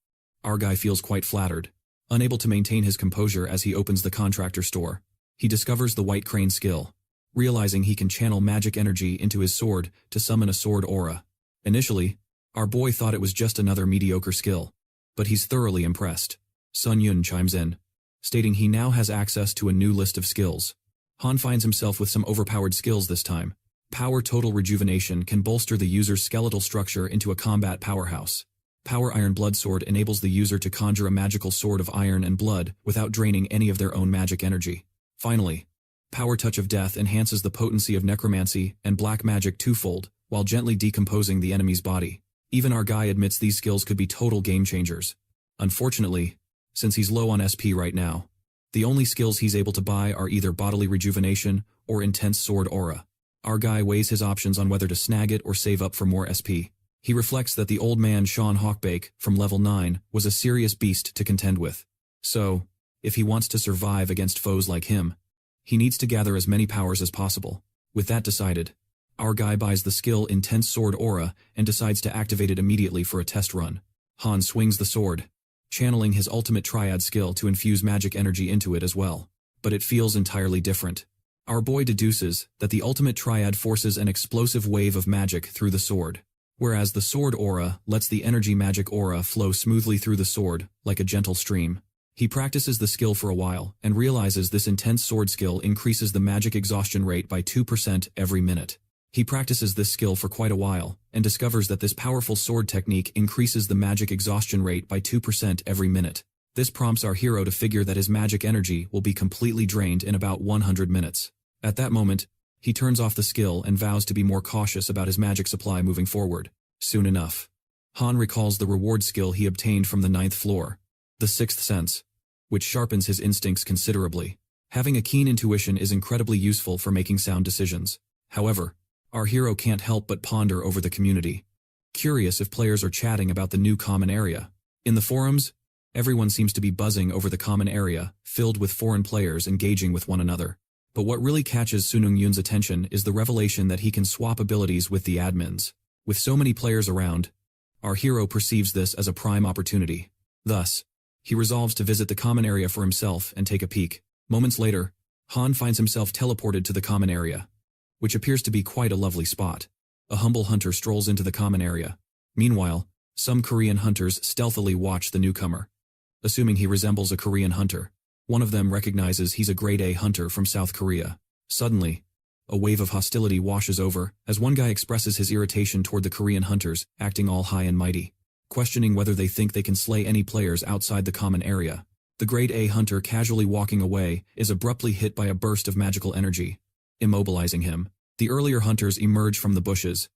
our guy feels quite flattered. Unable to maintain his composure as he opens the contractor store, he discovers the White Crane skill, realizing he can channel magic energy into his sword to summon a sword aura. Initially, our boy thought it was just another mediocre skill, but he's thoroughly impressed. Sun Yun chimes in, stating he now has access to a new list of skills. Han finds himself with some overpowered skills this time. Power Total Rejuvenation can bolster the user's skeletal structure into a combat powerhouse. Power Iron Blood Sword enables the user to conjure a magical sword of iron and blood without draining any of their own magic energy. Finally, Power Touch of Death enhances the potency of necromancy and black magic twofold, while gently decomposing the enemy's body. Even our guy admits these skills could be total game changers. Unfortunately, since he's low on SP right now, The only skills he's able to buy are either bodily rejuvenation or intense sword aura. Our guy weighs his options on whether to snag it or save up for more SP. He reflects that the old man Sean Hawkbake, from level 9, was a serious beast to contend with. So, if he wants to survive against foes like him, he needs to gather as many powers as possible. With that decided, our guy buys the skill Intense Sword Aura and decides to activate it immediately for a test run. Han swings the sword, channeling his ultimate triad skill to infuse magic energy into it as well. But it feels entirely different. Our boy deduces that the ultimate triad forces an explosive wave of magic through the sword, whereas the sword aura lets the energy magic aura flow smoothly through the sword like a gentle stream. He practices the skill for a while and realizes this intense sword skill increases the magic exhaustion rate by 2% every minute. He practices this skill for quite a while and discovers that this powerful sword technique increases the magic exhaustion rate by 2% every minute. This prompts our hero to figure that his magic energy will be completely drained in about 100 minutes. At that moment, he turns off the skill and vows to be more cautious about his magic supply moving forward. Soon enough, Han recalls the reward skill he obtained from the 9th floor, the 6th sense, which sharpens his instincts considerably. Having a keen intuition is incredibly useful for making sound decisions. However, our hero can't help but ponder over the community, curious if players are chatting about the new common area. In the forums, everyone seems to be buzzing over the common area, filled with foreign players engaging with one another. But what really catches Han Seung Yun's attention is the revelation that he can swap abilities with the admins. With so many players around, our hero perceives this as a prime opportunity. Thus, he resolves to visit the common area for himself and take a peek. Moments later, Han finds himself teleported to the common area, which appears to be quite a lovely spot. A humble hunter strolls into the common area. Meanwhile, some Korean hunters stealthily watch the newcomer. Assuming he resembles a Korean hunter, one of them recognizes he's a grade A hunter from South Korea. Suddenly, a wave of hostility washes over as one guy expresses his irritation toward the Korean hunters, acting all high and mighty, questioning whether they think they can slay any players outside the common area. The grade A hunter casually walking away is abruptly hit by a burst of magical energy, immobilizing him. The earlier hunters emerge from the bushes,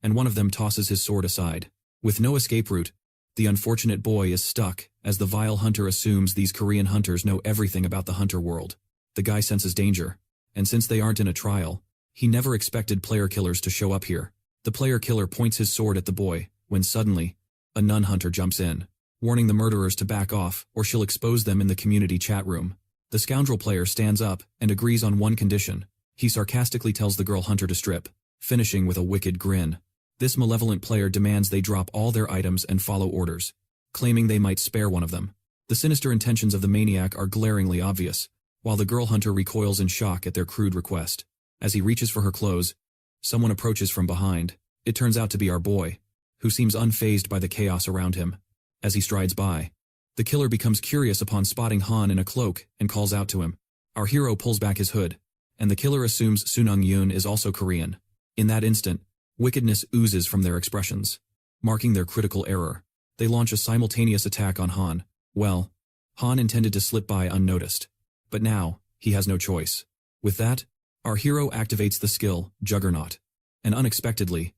and one of them tosses his sword aside. With no escape route, the unfortunate boy is stuck as the vile hunter assumes these Korean hunters know everything about the hunter world. The guy senses danger, and since they aren't in a trial, he never expected player killers to show up here. The player killer points his sword at the boy, when suddenly, a nun hunter jumps in, warning the murderers to back off or she'll expose them in the community chat room. The scoundrel player stands up and agrees on one condition. He sarcastically tells the girl hunter to strip, finishing with a wicked grin. This malevolent player demands they drop all their items and follow orders, claiming they might spare one of them. The sinister intentions of the maniac are glaringly obvious, while the girl hunter recoils in shock at their crude request. As he reaches for her clothes, someone approaches from behind. It turns out to be our boy, who seems unfazed by the chaos around him. As he strides by, the killer becomes curious upon spotting Han in a cloak and calls out to him. Our hero pulls back his hood, and the killer assumes Han Seung Yun is also Korean. In that instant, wickedness oozes from their expressions, marking their critical error. They launch a simultaneous attack on Han. Well, Han intended to slip by unnoticed, but now, he has no choice. With that, our hero activates the skill, Juggernaut, and unexpectedly,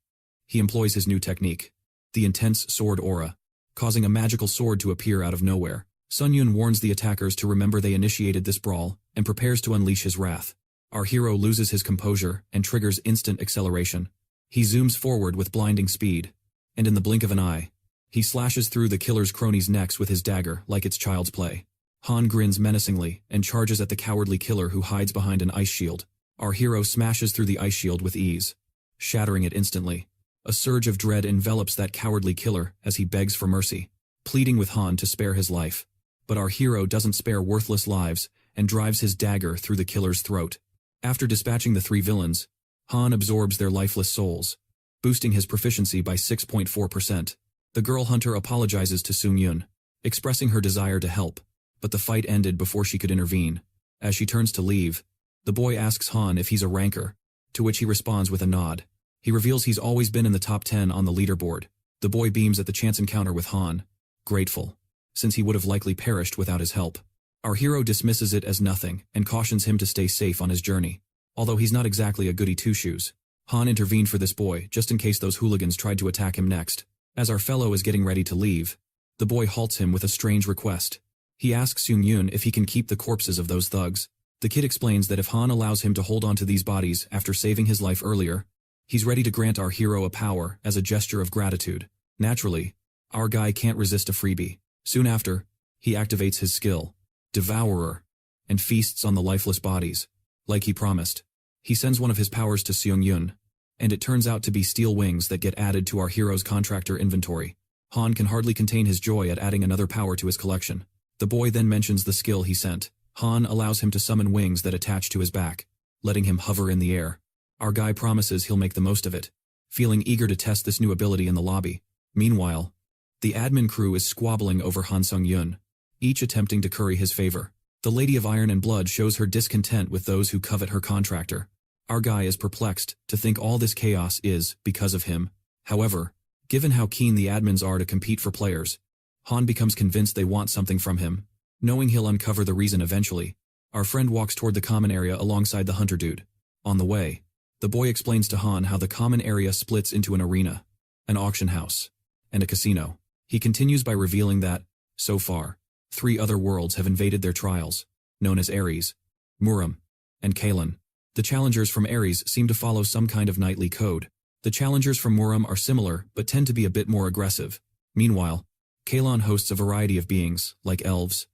he employs his new technique, the Intense Sword Aura, causing a magical sword to appear out of nowhere. Seung Yun warns the attackers to remember they initiated this brawl and prepares to unleash his wrath. Our hero loses his composure and triggers instant acceleration. He zooms forward with blinding speed, and in the blink of an eye, he slashes through the killer's cronies' necks with his dagger like it's child's play. Han grins menacingly and charges at the cowardly killer who hides behind an ice shield. Our hero smashes through the ice shield with ease, shattering it instantly. A surge of dread envelops that cowardly killer as he begs for mercy, pleading with Han to spare his life. But our hero doesn't spare worthless lives and drives his dagger through the killer's throat. After dispatching the 3 villains, Han absorbs their lifeless souls, boosting his proficiency by 6.4%. The girl hunter apologizes to Seung Yun, expressing her desire to help, but the fight ended before she could intervene. As she turns to leave, the boy asks Han if he's a ranker, to which he responds with a nod. He reveals he's always been in the top 10 on the leaderboard. The boy beams at the chance encounter with Han, grateful, since he would have likely perished without his help. Our hero dismisses it as nothing and cautions him to stay safe on his journey. Although he's not exactly a goody two-shoes, Han intervened for this boy just in case those hooligans tried to attack him next. As our fellow is getting ready to leave, the boy halts him with a strange request. He asks Seung Yun if he can keep the corpses of those thugs. The kid explains that if Han allows him to hold on to these bodies after saving his life earlier, he's ready to grant our hero a power as a gesture of gratitude. Naturally, our guy can't resist a freebie. Soon after, he activates his skill, Devourer, and feasts on the lifeless bodies. Like he promised, he sends one of his powers to Seung Yun, and it turns out to be steel wings that get added to our hero's contractor inventory. Han can hardly contain his joy at adding another power to his collection. The boy then mentions the skill he sent. Han allows him to summon wings that attach to his back, letting him hover in the air. Our guy promises he'll make the most of it, feeling eager to test this new ability in the lobby. Meanwhile, the admin crew is squabbling over Han Seung Yun, each attempting to curry his favor. The Lady of Iron and Blood shows her discontent with those who covet her contractor. Our guy is perplexed to think all this chaos is because of him. However, given how keen the admins are to compete for players, Han becomes convinced they want something from him. Knowing he'll uncover the reason eventually, our friend walks toward the common area alongside the hunter dude. On the way, the boy explains to Han how the common area splits into an arena, an auction house, and a casino. He continues by revealing that, so far, 3 other worlds have invaded their trials, known as Ares, Muram, and Kalan. The challengers from Ares seem to follow some kind of knightly code. The challengers from Muram are similar but tend to be a bit more aggressive. Meanwhile, Kalan hosts a variety of beings, like elves,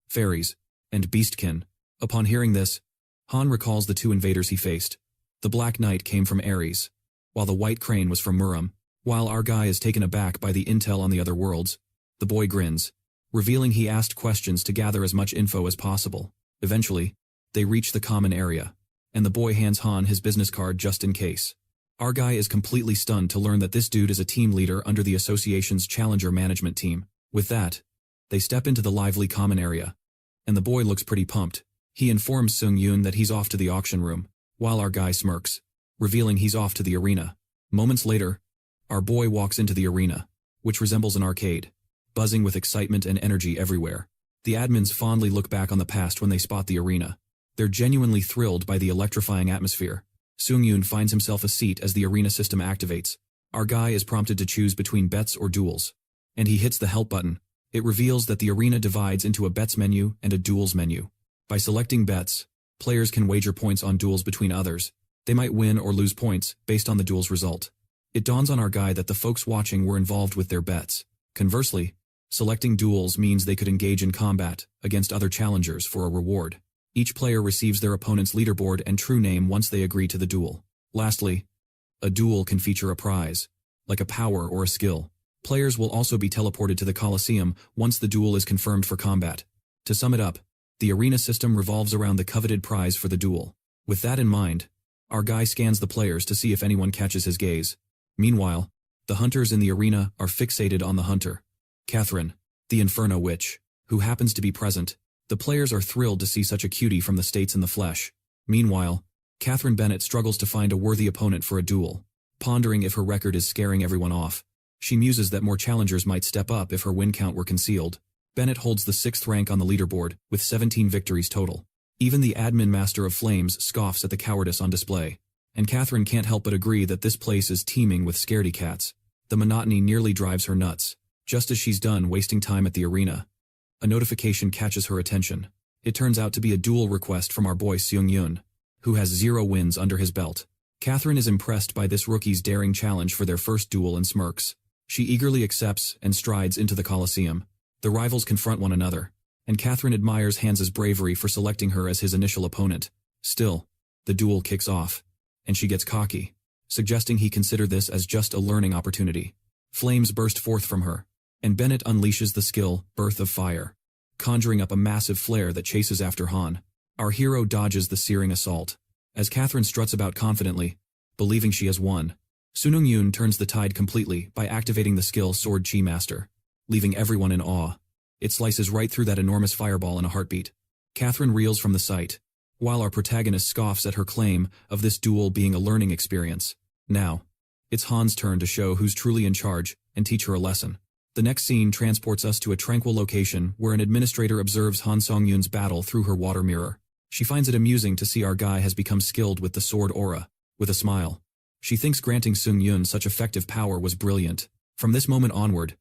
fairies, and beastkin. Upon hearing this, Han recalls the 2 invaders he faced. The Black Knight came from Ares, while the White Crane was from Muram. While our guy is taken aback by the intel on the other worlds, the boy grins, revealing he asked questions to gather as much info as possible. Eventually, they reach the common area, and the boy hands Han his business card just in case. Our guy is completely stunned to learn that this dude is a team leader under the association's challenger management team. With that, they step into the lively common area, and the boy looks pretty pumped. He informs Seung Yun that he's off to the auction room, while our guy smirks, revealing he's off to the arena. Moments later, our boy walks into the arena, which resembles an arcade, buzzing with excitement and energy everywhere. The admins fondly look back on the past when they spot the arena. They're genuinely thrilled by the electrifying atmosphere. Seung Yun finds himself a seat as the arena system activates. Our guy is prompted to choose between bets or duels, and he hits the help button. It reveals that the arena divides into a bets menu and a duels menu. By selecting bets, players can wager points on duels between others. They might win or lose points based on the duel's result. It dawns on our guy that the folks watching were involved with their bets. Conversely, selecting duels means they could engage in combat against other challengers for a reward. Each player receives their opponent's leaderboard and true name once they agree to the duel. Lastly, a duel can feature a prize, like a power or a skill. Players will also be teleported to the Colosseum once the duel is confirmed for combat. To sum it up, the arena system revolves around the coveted prize for the duel. With that in mind, our guy scans the players to see if anyone catches his gaze. Meanwhile, the hunters in the arena are fixated on the hunter, Catherine, the Inferno Witch, who happens to be present. The players are thrilled to see such a cutie from the States in the flesh. Meanwhile, Catherine Bennett struggles to find a worthy opponent for a duel, pondering if her record is scaring everyone off. She muses that more challengers might step up if her win count were concealed. Bennett holds the 6th rank on the leaderboard, with 17 victories total. Even the admin Master of Flames scoffs at the cowardice on display, and Catherine can't help but agree that this place is teeming with scaredy cats. The monotony nearly drives her nuts. Just as she's done wasting time at the arena, a notification catches her attention. It turns out to be a duel request from our boy Seung Yun, who has 0 wins under his belt. Catherine is impressed by this rookie's daring challenge for their first duel and smirks. She eagerly accepts and strides into the Colosseum. The rivals confront one another, and Catherine admires Hans's bravery for selecting her as his initial opponent. Still, the duel kicks off, and she gets cocky, suggesting he consider this as just a learning opportunity. Flames burst forth from her, and Bennett unleashes the skill, Birth of Fire, conjuring up a massive flare that chases after Han. Our hero dodges the searing assault, as Catherine struts about confidently, believing she has won. Seung Yun turns the tide completely by activating the skill Sword Chi Master, leaving everyone in awe. It slices right through that enormous fireball in a heartbeat. Catherine reels from the sight, while our protagonist scoffs at her claim of this duel being a learning experience. Now, it's Han's turn to show who's truly in charge and teach her a lesson. The next scene transports us to a tranquil location where an administrator observes Han Seung Yun's battle through her water mirror. She finds it amusing to see our guy has become skilled with the sword aura. With a smile, she thinks granting Seung Yun such effective power was brilliant. From this moment onward,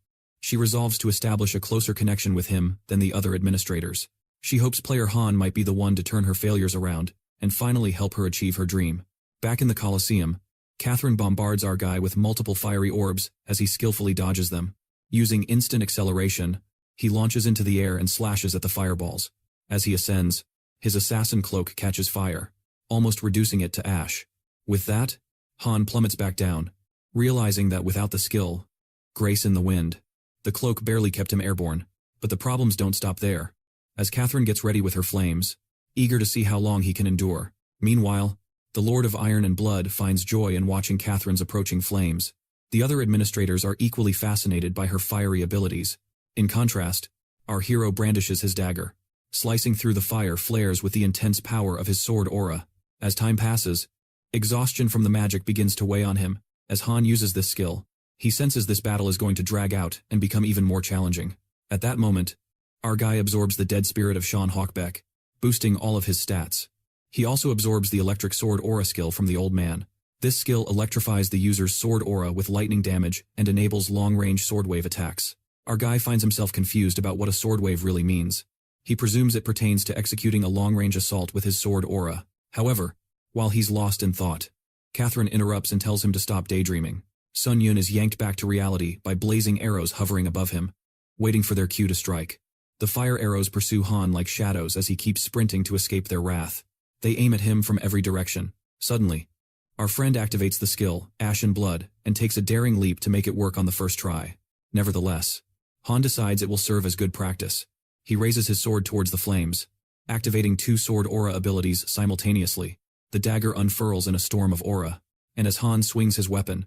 She resolves to establish a closer connection with him than the other administrators. She hopes player Han might be the one to turn her failures around and finally help her achieve her dream. Back in the Colosseum, Catherine bombards our guy with multiple fiery orbs as he skillfully dodges them. Using instant acceleration, he launches into the air and slashes at the fireballs. As he ascends, his assassin cloak catches fire, almost reducing it to ash. With that, Han plummets back down, realizing that without the skill, grace in the wind, the cloak barely kept him airborne. But the problems don't stop there. As Catherine gets ready with her flames, eager to see how long he can endure. Meanwhile, the Lord of Iron and Blood finds joy in watching Catherine's approaching flames. The other administrators are equally fascinated by her fiery abilities. In contrast, our hero brandishes his dagger. Slicing through the fire flares with the intense power of his sword aura. As time passes, exhaustion from the magic begins to weigh on him. As Han uses this skill, he senses this battle is going to drag out and become even more challenging. At that moment, our guy absorbs the dead spirit of Sean Hawkbeck, boosting all of his stats. He also absorbs the electric sword aura skill from the old man. This skill electrifies the user's sword aura with lightning damage and enables long-range sword wave attacks. Our guy finds himself confused about what a sword wave really means. He presumes it pertains to executing a long-range assault with his sword aura. However, while he's lost in thought, Catherine interrupts and tells him to stop daydreaming. Seung Yun is yanked back to reality by blazing arrows hovering above him, waiting for their cue to strike. The fire arrows pursue Han like shadows as he keeps sprinting to escape their wrath. They aim at him from every direction. Suddenly, our friend activates the skill, Ashen Blood, and takes a daring leap to make it work on the first try. Nevertheless, Han decides it will serve as good practice. He raises his sword towards the flames, activating two sword aura abilities simultaneously. The dagger unfurls in a storm of aura, and as Han swings his weapon,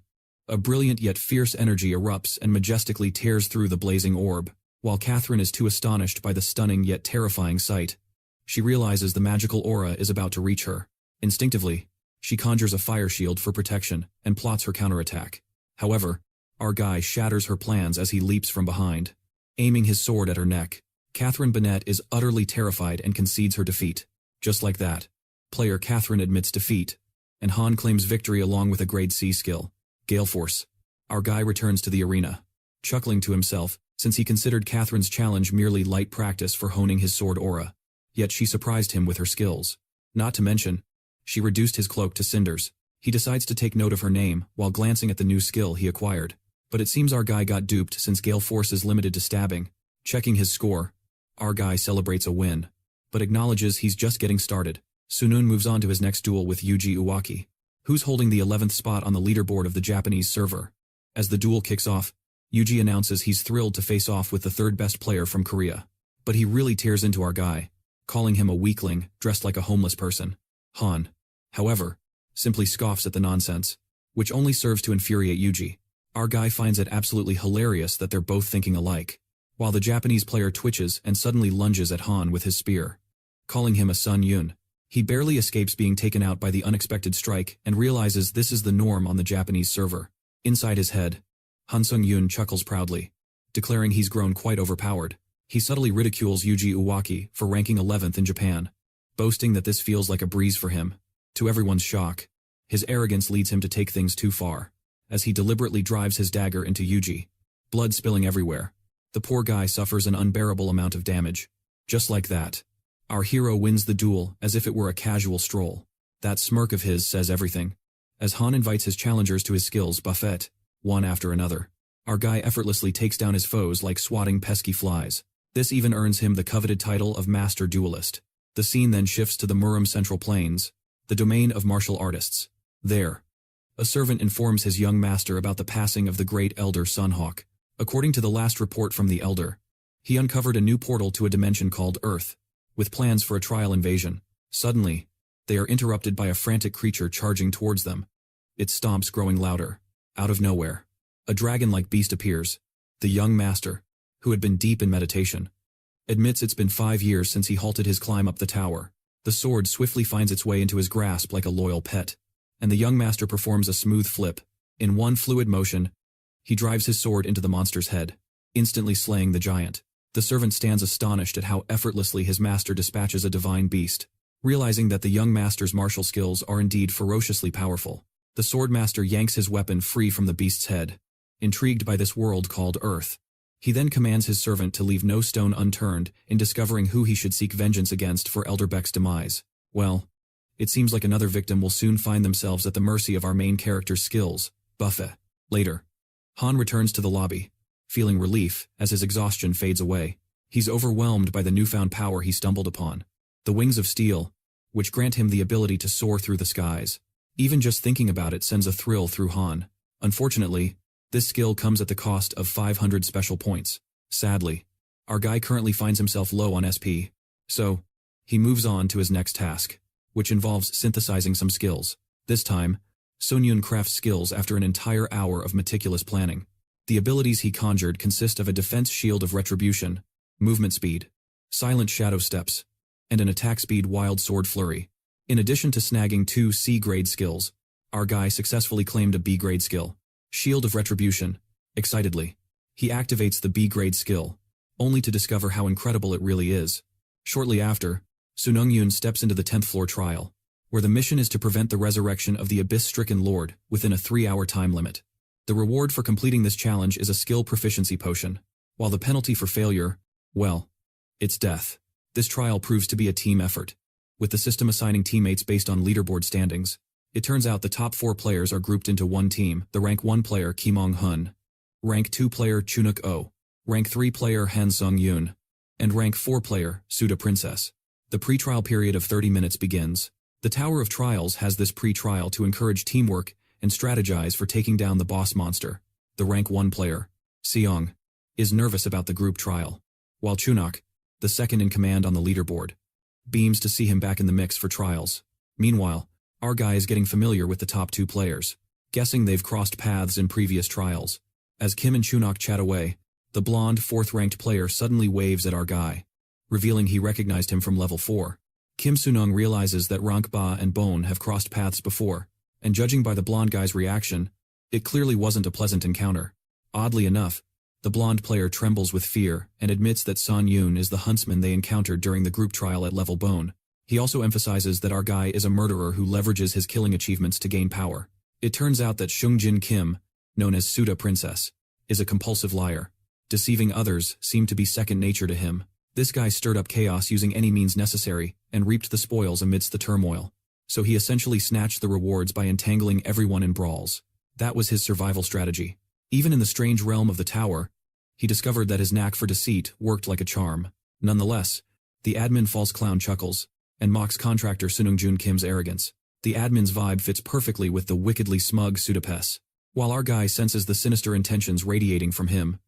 a brilliant yet fierce energy erupts and majestically tears through the blazing orb. While Catherine is too astonished by the stunning yet terrifying sight, she realizes the magical aura is about to reach her. Instinctively, she conjures a fire shield for protection and plots her counterattack. However, our guy shatters her plans as he leaps from behind, aiming his sword at her neck. Catherine Bennett is utterly terrified and concedes her defeat. Just like that, player Catherine admits defeat, and Han claims victory along with a grade C skill, Gale Force. Our guy returns to the arena, chuckling to himself since he considered Catherine's challenge merely light practice for honing his sword aura. Yet she surprised him with her skills. Not to mention, she reduced his cloak to cinders. He decides to take note of her name while glancing at the new skill he acquired. But it seems our guy got duped since Gale Force is limited to stabbing. Checking his score, our guy celebrates a win, but acknowledges he's just getting started. Sunun moves on to his next duel with Yuji Uwaki, who's holding the 11th spot on the leaderboard of the Japanese server. As the duel kicks off, Yuji announces he's thrilled to face off with the third best player from Korea. But he really tears into our guy, calling him a weakling dressed like a homeless person. Han, however, simply scoffs at the nonsense, which only serves to infuriate Yuji. Our guy finds it absolutely hilarious that they're both thinking alike, while the Japanese player twitches and suddenly lunges at Han with his spear, calling him a Seung Yun. He barely escapes being taken out by the unexpected strike and realizes this is the norm on the Japanese server. Inside his head, Han Seung Yun chuckles proudly, declaring he's grown quite overpowered. He subtly ridicules Yuji Uwaki for ranking 11th in Japan, boasting that this feels like a breeze for him. To everyone's shock, his arrogance leads him to take things too far, as he deliberately drives his dagger into Yuji, blood spilling everywhere. The poor guy suffers an unbearable amount of damage. Just like that, our hero wins the duel as if it were a casual stroll. That smirk of his says everything. As Han invites his challengers to his skills buffet, one after another, our guy effortlessly takes down his foes like swatting pesky flies. This even earns him the coveted title of Master Duelist. The scene then shifts to the Murom Central Plains, the domain of martial artists. There, a servant informs his young master about the passing of the great elder Sunhawk. According to the last report from the elder, he uncovered a new portal to a dimension called Earth, with plans for a trial invasion. Suddenly, they are interrupted by a frantic creature charging towards them, its stomps growing louder. Out of nowhere, a dragon-like beast appears. The young master, who had been deep in meditation, admits it's been 5 years since he halted his climb up the tower. The sword swiftly finds its way into his grasp like a loyal pet, and the young master performs a smooth flip. In one fluid motion, he drives his sword into the monster's head, instantly slaying the giant. The servant stands astonished at how effortlessly his master dispatches a divine beast. Realizing that the young master's martial skills are indeed ferociously powerful, the swordmaster yanks his weapon free from the beast's head. Intrigued by this world called Earth, He then commands his servant to leave no stone unturned in discovering who he should seek vengeance against for Elder Beck's demise. Well, it seems like another victim will soon find themselves at the mercy of our main character's skills. Buffet. Later, Han returns to the lobby, feeling relief as his exhaustion fades away. He's overwhelmed by the newfound power he stumbled upon. The wings of steel, which grant him the ability to soar through the skies. Even just thinking about it sends a thrill through Han. Unfortunately, this skill comes at the cost of 500 special points. Sadly, our guy currently finds himself low on SP, so he moves on to his next task, which involves synthesizing some skills. This time, Seung Yun crafts skills after an entire hour of meticulous planning. The abilities he conjured consist of a defense shield of Retribution, movement speed, silent shadow steps, and an attack speed wild sword flurry. In addition to snagging 2 C-grade skills, our guy successfully claimed a B-grade skill, Shield of Retribution. Excitedly, he activates the B-grade skill, only to discover how incredible it really is. Shortly after, Seung Yun steps into the 10th floor trial, where the mission is to prevent the resurrection of the Abyss-stricken Lord within a 3-hour time limit. The reward for completing this challenge is a skill proficiency potion, while the penalty for failure, well, it's death. This trial proves to be a team effort, with the system assigning teammates based on leaderboard standings. It turns out the top 4 players are grouped into one team: the rank 1 player Kim Ong-hun, rank 2 player Chunuk-oh, rank 3 player Han Seung Yun, and rank 4 player Suda Princess. The pre-trial period of 30 minutes begins. The Tower of Trials has this pre-trial to encourage teamwork and strategize for taking down the boss monster. The rank 1 player, Seong, is nervous about the group trial, while Chunuk, the second in command on the leaderboard, beams to see him back in the mix for trials. Meanwhile, our guy is getting familiar with the top 2 players, guessing they've crossed paths in previous trials. As Kim and Chunuk chat away, the blonde 4th-ranked player suddenly waves at our guy, revealing he recognized him from level 4. Kim Sunung realizes that Rank Ba and Bone have crossed paths before, and judging by the blonde guy's reaction, it clearly wasn't a pleasant encounter. Oddly enough, the blonde player trembles with fear and admits that Seung Yun is the huntsman they encountered during the group trial at level Bone. He also emphasizes that our guy is a murderer who leverages his killing achievements to gain power. It turns out that Seung Jin Kim, known as Suda Princess, is a compulsive liar. Deceiving others seemed to be second nature to him. This guy stirred up chaos using any means necessary and reaped the spoils amidst the turmoil. So he essentially snatched the rewards by entangling everyone in brawls. That was his survival strategy. Even in the strange realm of the tower, he discovered that his knack for deceit worked like a charm. Nonetheless, the admin false clown chuckles and mocks contractor Seung Jun Kim's arrogance. The admin's vibe fits perfectly with the wickedly smug Sudapes. While our guy senses the sinister intentions radiating from him,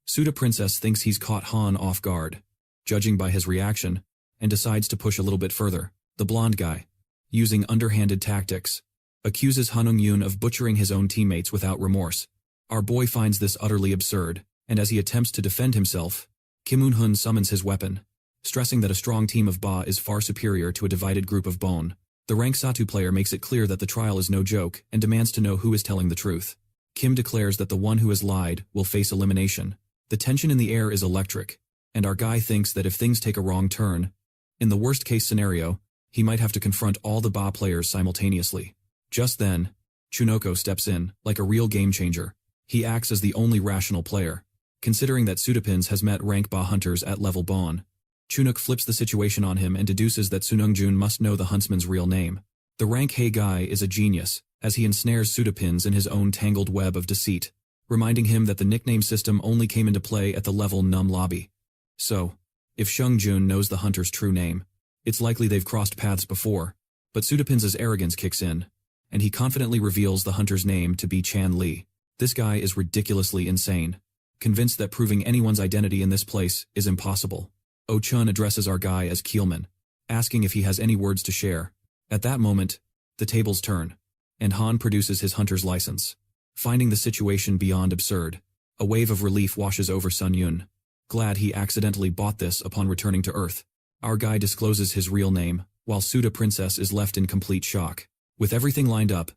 Suda Princess thinks he's caught Han off guard, judging by his reaction, and decides to push a little bit further. The blonde guy, using underhanded tactics, accuses Han Seung Yun of butchering his own teammates without remorse. Our boy finds this utterly absurd, and as he attempts to defend himself, Kim Un-hun summons his weapon, stressing that a strong team of Ba is far superior to a divided group of Bone. The rank Satu player makes it clear that the trial is no joke and demands to know who is telling the truth. Kim declares that the one who has lied will face elimination. The tension in the air is electric, and our guy thinks that if things take a wrong turn, in the worst-case scenario, he might have to confront all the Ba players simultaneously. Just then, Chunoko steps in, like a real game-changer. He acts as the only rational player, considering that Sudapins has met rank Ba hunters at level Bon. Chunuk flips the situation on him and deduces that Seung Jun must know the huntsman's real name. The rank Hey guy is a genius, as he ensnares Sudapins in his own tangled web of deceit, reminding him that the nickname system only came into play at the level Num lobby. So, if Seung Jun knows the hunter's true name, it's likely they've crossed paths before, but Sudapins' arrogance kicks in, and he confidently reveals the hunter's name to be Chan Li. This guy is ridiculously insane, convinced that proving anyone's identity in this place is impossible. Oh Chun addresses our guy as Keelman, asking if he has any words to share. At that moment, the tables turn, and Han produces his hunter's license. Finding the situation beyond absurd, a wave of relief washes over Seung Yun, glad he accidentally bought this upon returning to Earth. Our guy discloses his real name, while Suda Princess is left in complete shock. With everything lined up,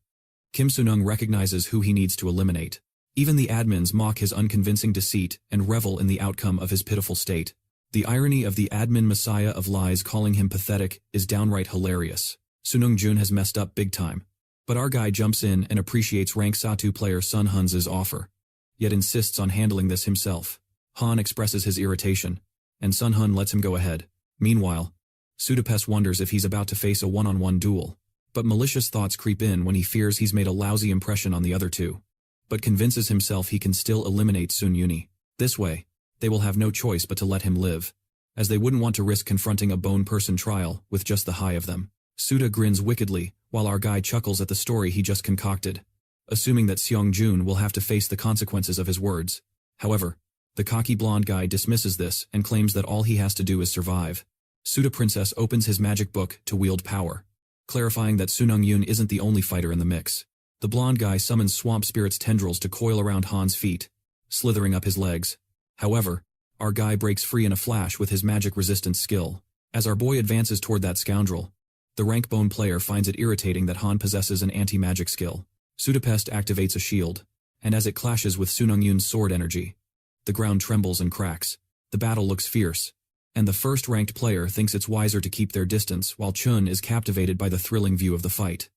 Kim Sunung recognizes who he needs to eliminate. Even the admins mock his unconvincing deceit and revel in the outcome of his pitiful state. The irony of the admin messiah of lies calling him pathetic is downright hilarious. Seung Jun has messed up big time, but our guy jumps in and appreciates rank Satu player Sun Hun's offer, yet insists on handling this himself. Han expresses his irritation, and Sun Hun lets him go ahead. Meanwhile, Sudapest wonders if he's about to face a one-on-one duel, but malicious thoughts creep in when he fears he's made a lousy impression on the other two, but convinces himself he can still eliminate Seung Yun. This way, they will have no choice but to let him live, as they wouldn't want to risk confronting a bone person trial with just the high of them. Suda grins wickedly, while our guy chuckles at the story he just concocted, assuming that Seung Jun will have to face the consequences of his words. However, the cocky blonde guy dismisses this and claims that all he has to do is survive. Suda Princess opens his magic book to wield power, clarifying that Seung Yun isn't the only fighter in the mix. The blonde guy summons Swamp Spirit's tendrils to coil around Han's feet, slithering up his legs. However, our guy breaks free in a flash with his magic resistance skill. As our boy advances toward that scoundrel, the rank bone player finds it irritating that Han possesses an anti-magic skill. Sudapest activates a shield, and as it clashes with Seung Yun's sword energy, the ground trembles and cracks. The battle looks fierce, and the first ranked player thinks it's wiser to keep their distance while Chun is captivated by the thrilling view of the fight.